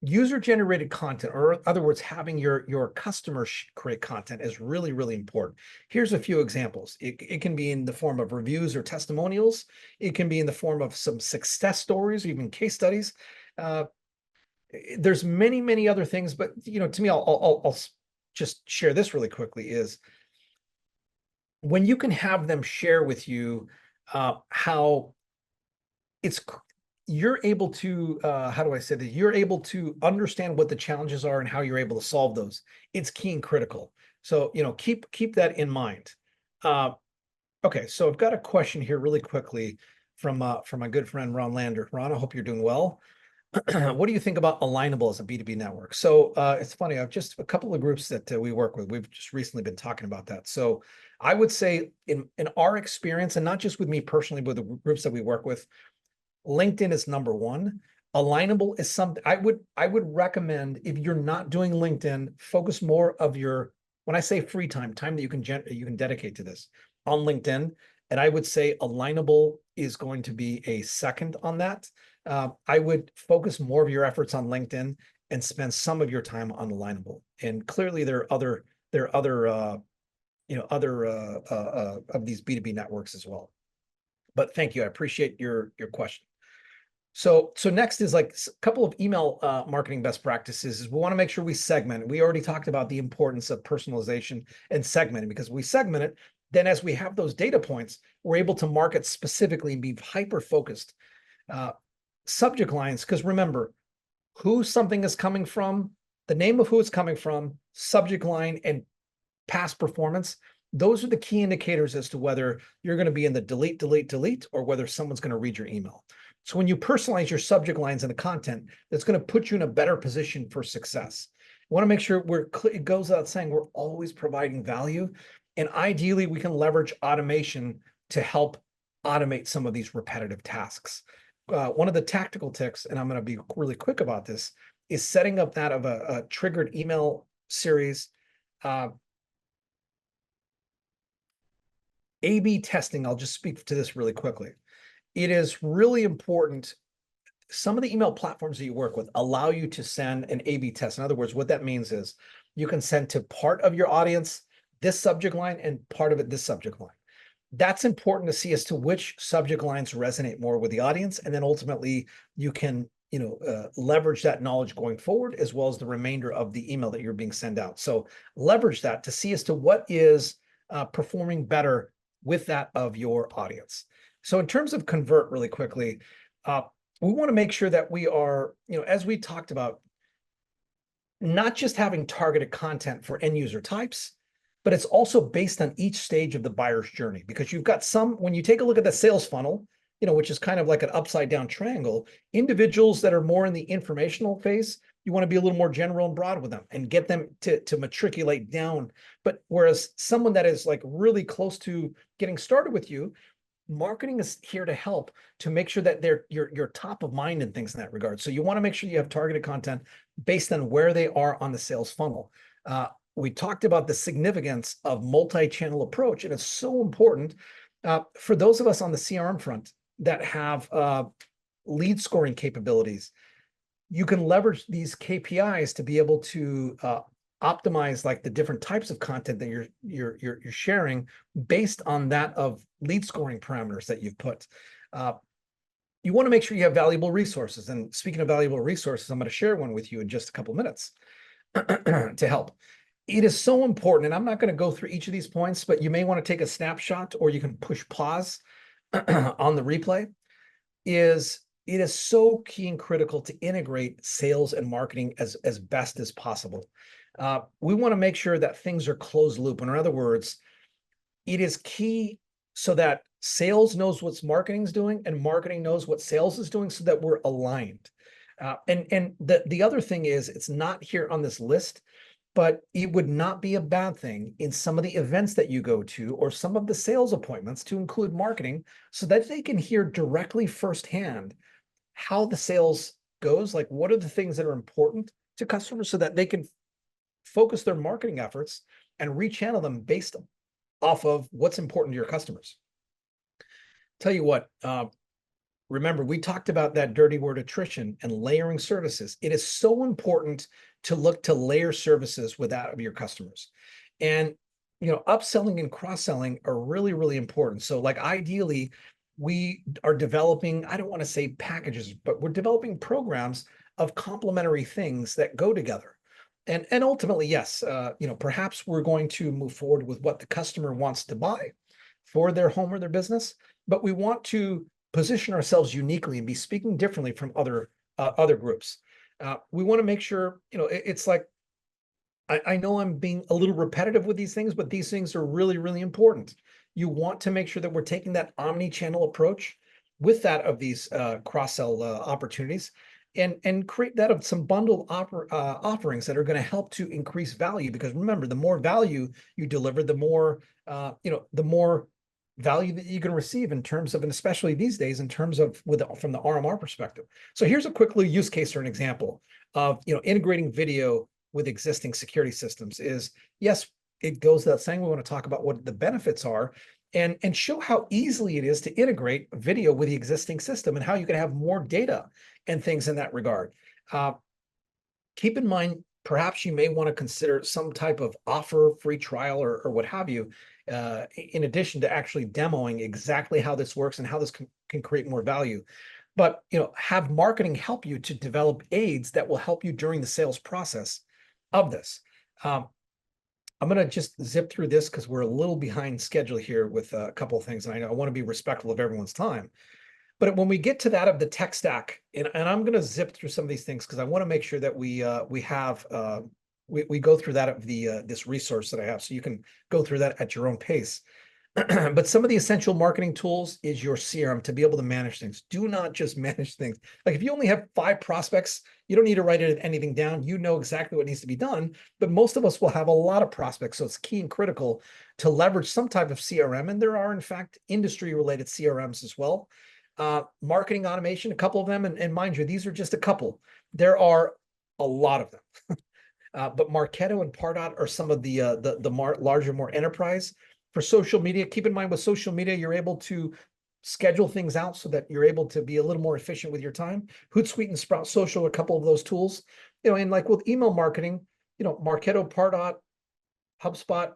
user-generated content, or in other words, having your customers create content, is really, really important. Here's a few examples. It can be in the form of reviews or testimonials. It can be in the form of some success stories, even case studies. There's many, many other things, but to me, I'll just share this really quickly. Is when you can have them share with you how you're able to, how do I say that? You're able to understand what the challenges are and how you're able to solve those. It's key and critical. So, keep that in mind. Uh, okay, so I've got a question here really quickly from my good friend Ron Lander. Ron, I hope you're doing well. What do you think about Alignable as a B2B network? So it's funny, I've just a couple of groups that we work with, we've just recently been talking about that. So I would say in our experience, and not just with me personally, but the groups that we work with, LinkedIn is number one. Alignable is something I would recommend if you're not doing LinkedIn, focus more of your, when I say free time, time that you can dedicate to this on LinkedIn. And I would say Alignable is going to be a second on that. I would focus more of your efforts on LinkedIn and spend some of your time on Alignable. And clearly there are other of these B2B networks as well. But thank you. I appreciate your question. So next is like a couple of email marketing best practices is we want to make sure we segment. We already talked about the importance of personalization and segmenting, because we segment it. Then as we have those data points, we're able to market specifically and be hyper focused. Subject lines, because remember, who something is coming from, the name of who it's coming from, subject line, and past performance. Those are the key indicators as to whether you're going to be in the delete, or whether someone's going to read your email. So when you personalize your subject lines and the content, that's going to put you in a better position for success. We want to make sure it goes without saying we're always providing value. And ideally, we can leverage automation to help automate some of these repetitive tasks. One of the tactical tips, and I'm going to be really quick about this, is setting up that of a triggered email series. A/B testing, I'll just speak to this really quickly. It is really important. Some of the email platforms that you work with allow you to send an A/B test. In other words, what that means is you can send to part of your audience this subject line and part of it this subject line. That's important to see as to which subject lines resonate more with the audience, and then ultimately you can leverage that knowledge going forward, as well as the remainder of the email that you're being sent out. So leverage that to see as to what is performing better with that of your audience. So in terms of convert, really quickly, we want to make sure that we are, as we talked about, not just having targeted content for end user types, but it's also based on each stage of the buyer's journey. Because you've got when you take a look at the sales funnel, which is kind of like an upside down triangle, individuals that are more in the informational phase, you want to be a little more general and broad with them and get them to matriculate down. But whereas someone that is like really close to getting started with you, marketing is here to help to make sure that you're top of mind and things in that regard. So you want to make sure you have targeted content based on where they are on the sales funnel. We talked about the significance of multi-channel approach, and it's so important for those of us on the CRM front that have lead scoring capabilities. You can leverage these KPIs to be able to optimize like the different types of content that you're sharing based on that of lead scoring parameters that you've put. You want to make sure you have valuable resources. And speaking of valuable resources, I'm going to share one with you in just a couple minutes to help. It is so important, and I'm not going to go through each of these points, but you may want to take a snapshot, or you can push pause on the replay. It is so key and critical to integrate sales and marketing as best as possible. We want to make sure that things are closed loop. In other words, it is key so that sales knows what marketing is doing and marketing knows what sales is doing, so that we're aligned. And the other thing is, it's not here on this list, but it would not be a bad thing in some of the events that you go to or some of the sales appointments to include marketing, so that they can hear directly firsthand how the sales goes, like what are the things that are important to customers, so that they can focus their marketing efforts and rechannel them based off of what's important to your customers. Tell you what, remember, we talked about that dirty word attrition and layering services. It is so important to look to layer services with that of your customers. And, upselling and cross-selling are really, really important. So like ideally, we are developing, I don't want to say packages, but we're developing programs of complementary things that go together. And ultimately, yes, perhaps we're going to move forward with what the customer wants to buy for their home or their business, but we want to position ourselves uniquely and be speaking differently from other groups. We want to make sure, it's like, I know I'm being a little repetitive with these things, but these things are really, really important. You want to make sure that we're taking that omni-channel approach with that of these cross-sell opportunities, and create that of some bundled offerings that are going to help to increase value. Because remember, the more value you deliver, the more the more value that you can receive in terms of, and especially these days in terms of from the RMR perspective. So here's a quick little use case or an example of integrating video with existing security systems. Is, yes, it goes without saying, we want to talk about what the benefits are, and show how easily it is to integrate video with the existing system and how you can have more data and things in that regard. Keep in mind, perhaps you may want to consider some type of offer, free trial, or what have you, in addition to actually demoing exactly how this works and how this can create more value. But have marketing help you to develop aids that will help you during the sales process of this. I'm going to just zip through this because we're a little behind schedule here with a couple of things. And I know I want to be respectful of everyone's time. But when we get to that of the tech stack, and I'm going to zip through some of these things because I want to make sure that we go through that of the this resource that I have, so you can go through that at your own pace. But some of the essential marketing tools is your CRM to be able to manage things. Do not just manage things. Like if you only have 5 prospects, you don't need to write anything down. You know exactly what needs to be done, but most of us will have a lot of prospects. So it's key and critical to leverage some type of CRM. And there are, in fact, industry related CRMs as well. Marketing automation, a couple of them. And mind you, these are just a couple. There are a lot of them. But Marketo and Pardot are some of the larger, more enterprise. For social media, keep in mind with social media, you're able to schedule things out so that you're able to be a little more efficient with your time. Hootsuite and Sprout Social, a couple of those tools. And like with email marketing, Marketo, Pardot, HubSpot,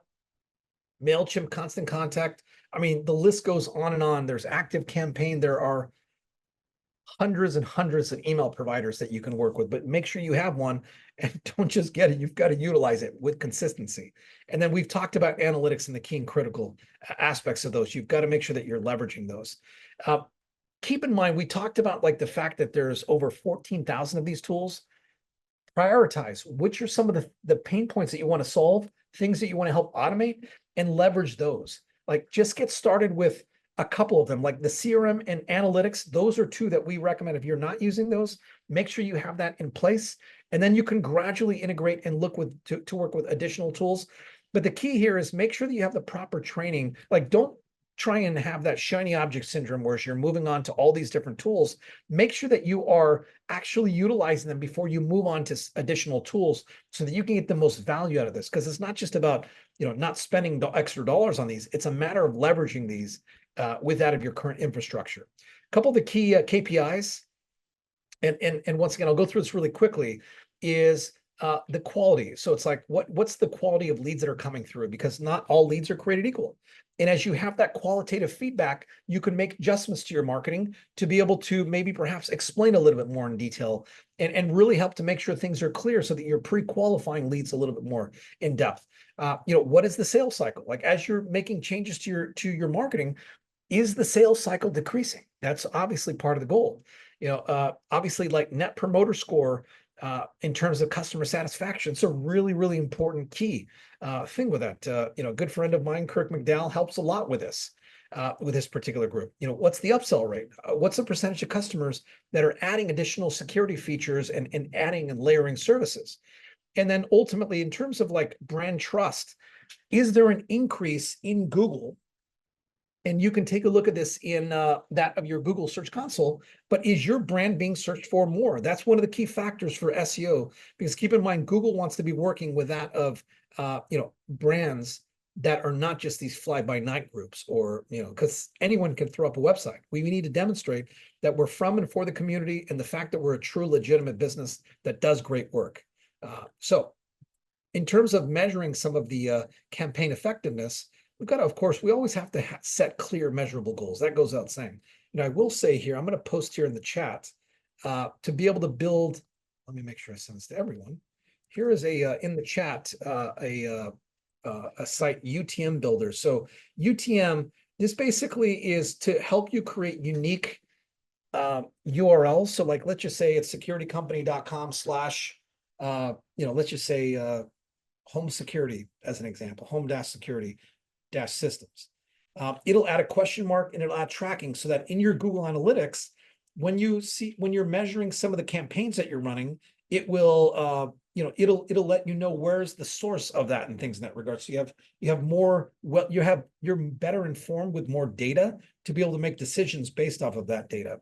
MailChimp, Constant Contact. I mean, the list goes on and on. There's ActiveCampaign. There are hundreds and hundreds of email providers that you can work with, but make sure you have one and don't just get it. You've got to utilize it with consistency. And then we've talked about analytics and the key and critical aspects of those. You've got to make sure that you're leveraging those. Keep in mind, we talked about like the fact that there's over 14,000 of these tools. Prioritize which are some of the pain points that you want to solve, things that you want to help automate, and leverage those. Like just get started with a couple of them, like the CRM and analytics. Those are 2 that we recommend. If you're not using those, make sure you have that in place, and then you can gradually integrate and look to work with additional tools. But the key here is make sure that you have the proper training. Like don't try and have that shiny object syndrome where you're moving on to all these different tools. Make sure that you are actually utilizing them before you move on to additional tools so that you can get the most value out of this. Because it's not just about not spending the extra dollars on these. It's a matter of leveraging these with that of your current infrastructure. A couple of the key KPIs, and once again, I'll go through this really quickly, is the quality. So it's like, what's the quality of leads that are coming through? Because not all leads are created equal. And as you have that qualitative feedback, you can make adjustments to your marketing to be able to maybe perhaps explain a little bit more in detail and really help to make sure things are clear so that you're pre-qualifying leads a little bit more in depth. What is the sales cycle? Like as you're making changes to your marketing, is the sales cycle decreasing? That's obviously part of the goal. Obviously like net promoter score, in terms of customer satisfaction. It's a really, really important key thing with that. A good friend of mine, Kirk McDowell, helps a lot with this particular group. What's the upsell rate? What's the percentage of customers that are adding additional security features and adding and layering services? And then ultimately, in terms of like brand trust, is there an increase in Google? And you can take a look at this in that of your Google Search Console, but is your brand being searched for more? That's one of the key factors for SEO, because keep in mind, Google wants to be working with that of, brands that are not just these fly-by-night groups or, because anyone can throw up a website. We need to demonstrate that we're from and for the community and the fact that we're a true legitimate business that does great work. So in terms of measuring some of the campaign effectiveness, we've got to, of course, we always have to set clear, measurable goals. That goes without saying. I will say here, I'm going to post here in the chat to be able to build. Let me make sure I send this to everyone. Here is in the chat a site, UTM Builder. So UTM, this basically is to help you create unique URLs. So like, let's just say it's securitycompany.com slash, let's just say home security as an example, home dash security dash systems. It'll add a question mark and it'll add tracking so that in your Google Analytics, when you're measuring some of the campaigns that you're running, it will, it'll let you know where's the source of that and things in that regard. So you're better informed with more data to be able to make decisions based off of that data.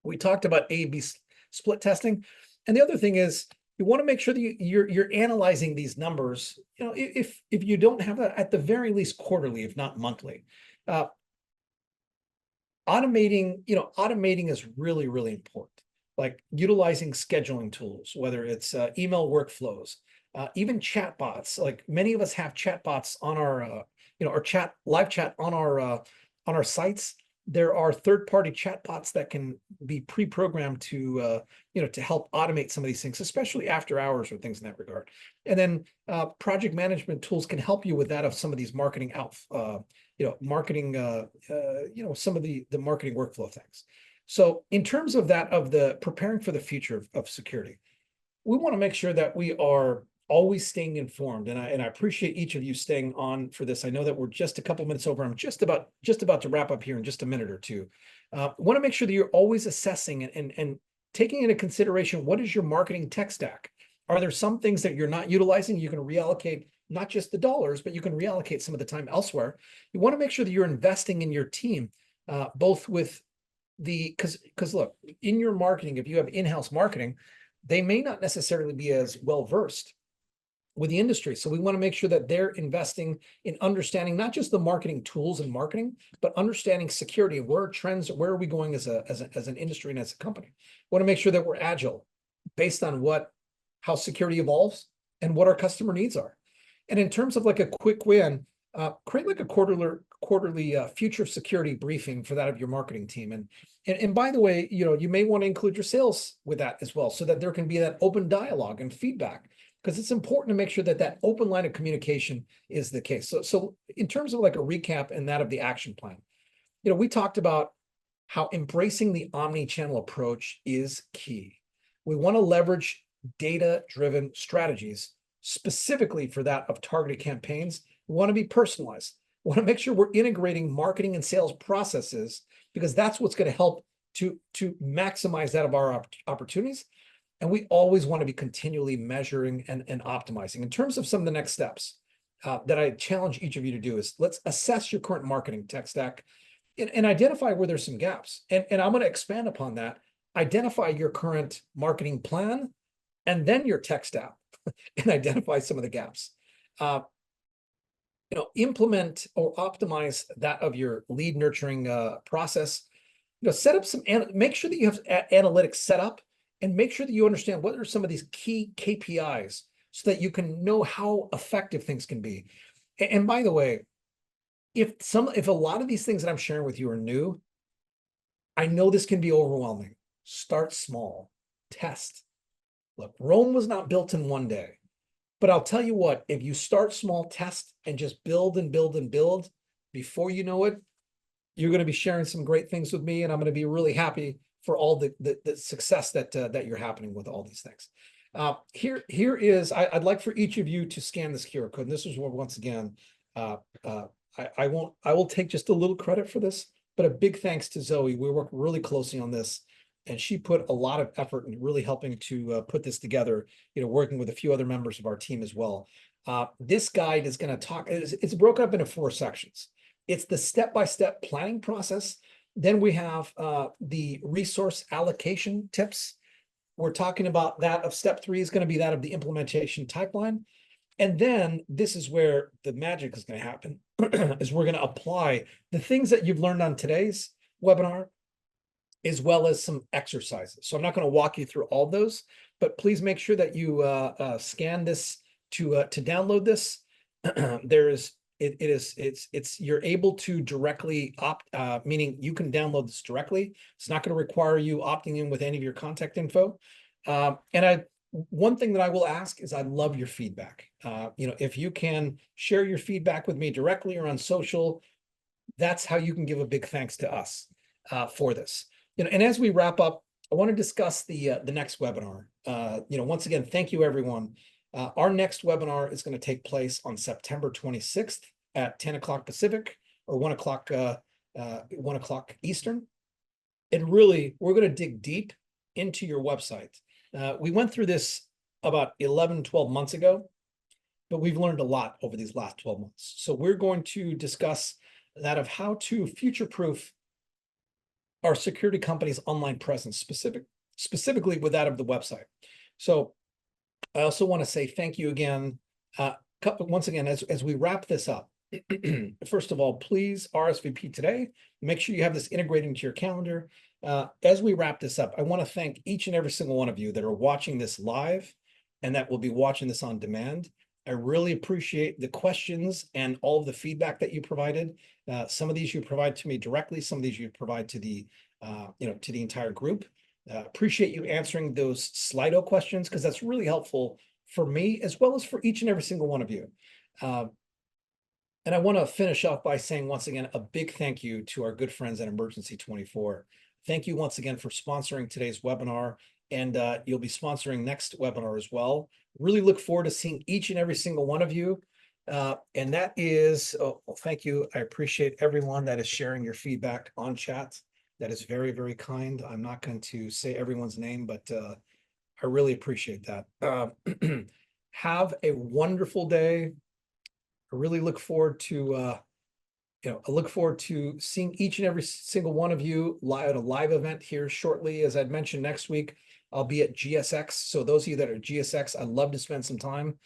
We talked about A/B split testing. And the other thing is you want to make sure that you're analyzing these numbers, if you don't have that, at the very least quarterly, if not monthly. Automating is really, really important. Like utilizing scheduling tools, whether it's email workflows, even chatbots. Like many of us have chatbots on our, live chat on our sites. There are third-party chatbots that can be pre-programmed to help automate some of these things, especially after hours or things in that regard. And then project management tools can help you with that of some of these marketing some of the marketing workflow things. So in terms of that, of the preparing for the future of security, we want to make sure that we are always staying informed. And I appreciate each of you staying on for this. I know that we're just a couple minutes over. I'm just about to wrap up here in just a minute or two. Want to make sure that you're always assessing and taking into consideration, what is your marketing tech stack? Are there some things that you're not utilizing? You can reallocate not just the dollars, but you can reallocate some of the time elsewhere. You want to make sure that you're investing in your team, both with because look, in your marketing, if you have in-house marketing, they may not necessarily be as well versed with the industry. So we want to make sure that they're investing in understanding not just the marketing tools and marketing, but understanding security, where trends, where are we going as an industry and as a company. We want to make sure that we're agile based on how security evolves and what our customer needs are. And in terms of like a quick win, create like a quarterly future security briefing for that of your marketing team. And by the way, you may want to include your sales with that as well, so that there can be that open dialogue and feedback, because it's important to make sure that that open line of communication is the case. So in terms of like a recap and that of the action plan, we talked about how embracing the omni-channel approach is key. We want to leverage data-driven strategies specifically for that of targeted campaigns. We want to be personalized. We want to make sure we're integrating marketing and sales processes, because that's what's going to help to maximize that of our opportunities. And we always want to be continually measuring and optimizing. In terms of some of the next steps that I challenge each of you to do is, let's assess your current marketing tech stack and identify where there's some gaps. And I'm going to expand upon that. Identify your current marketing plan and then your tech stack and identify some of the gaps. Implement or optimize that of your lead nurturing process. Set up make sure that you have analytics set up, and make sure that you understand what are some of these key KPIs so that you can know how effective things can be. And by the way, if a lot of these things that I'm sharing with you are new, I know this can be overwhelming. Start small, test. Look, Rome was not built in one day. But I'll tell you what, if you start small, test, and just build and build and build, before you know it, you're going to be sharing some great things with me, and I'm going to be really happy for all the success that you're happening with all these things. Here is, I'd like for each of you to scan this QR code. And this is where, once again, I will take just a little credit for this, but a big thanks to Zoe. We worked really closely on this, and she put a lot of effort in really helping to put this together, working with a few other members of our team as well. This guide is going to talk, it's broken up into 4 sections. It's the step-by-step planning process. Then we have the resource allocation tips. We're talking about that of step 3 is going to be that of the implementation pipeline. And then this is where the magic is going to happen, is we're going to apply the things that you've learned on today's webinar, as well as some exercises. So I'm not going to walk you through all those, but please make sure that you scan this to download this. You're able to directly opt, meaning you can download this directly. It's not going to require you opting in with any of your contact info. One thing that I will ask is, I love your feedback. If you can share your feedback with me directly or on social, that's how you can give a big thanks to us for this. And as we wrap up, I want to discuss the next webinar. Once again, thank you, everyone. Our next webinar is going to take place on September 26th at 10 o'clock Pacific or 1 o'clock Eastern. And really, we're going to dig deep into your website. We went through this about 11, 12 months ago, but we've learned a lot over these last 12 months. So we're going to discuss that of how to future-proof our security company's online presence, specifically with that of the website. So I also want to say thank you again. Once again, as we wrap this up, first of all, please RSVP today. Make sure you have this integrated into your calendar. As we wrap this up, I want to thank each and every single one of you that are watching this live and that will be watching this on demand. I really appreciate the questions and all of the feedback that you provided. Some of these you provide to me directly, some of these you provide to the to the entire group. Appreciate you answering those Slido questions, because that's really helpful for me as well as for each and every single one of you. And I want to finish off by saying once again a big thank you to our good friends at Emergency 24. Thank you once again for sponsoring today's webinar, and you'll be sponsoring next webinar as well. Really look forward to seeing each and every single one of you. And that is, thank you. I appreciate everyone that is sharing your feedback on chat. That is very, very kind. I'm not going to say everyone's name, but I really appreciate that. Have a wonderful day. I really look forward to I look forward to seeing each and every single one of you at a live event here shortly. As I'd mentioned, next week I'll be at GSX. So those of you that are GSX, I'd love to spend some time.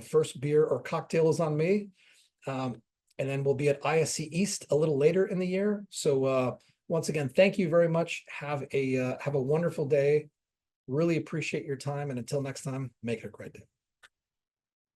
First beer or cocktail is on me. And then we'll be at ISC East a little later in the year. So once again, thank you very much. Have a wonderful day. Really appreciate your time. And until next time, make it a great day.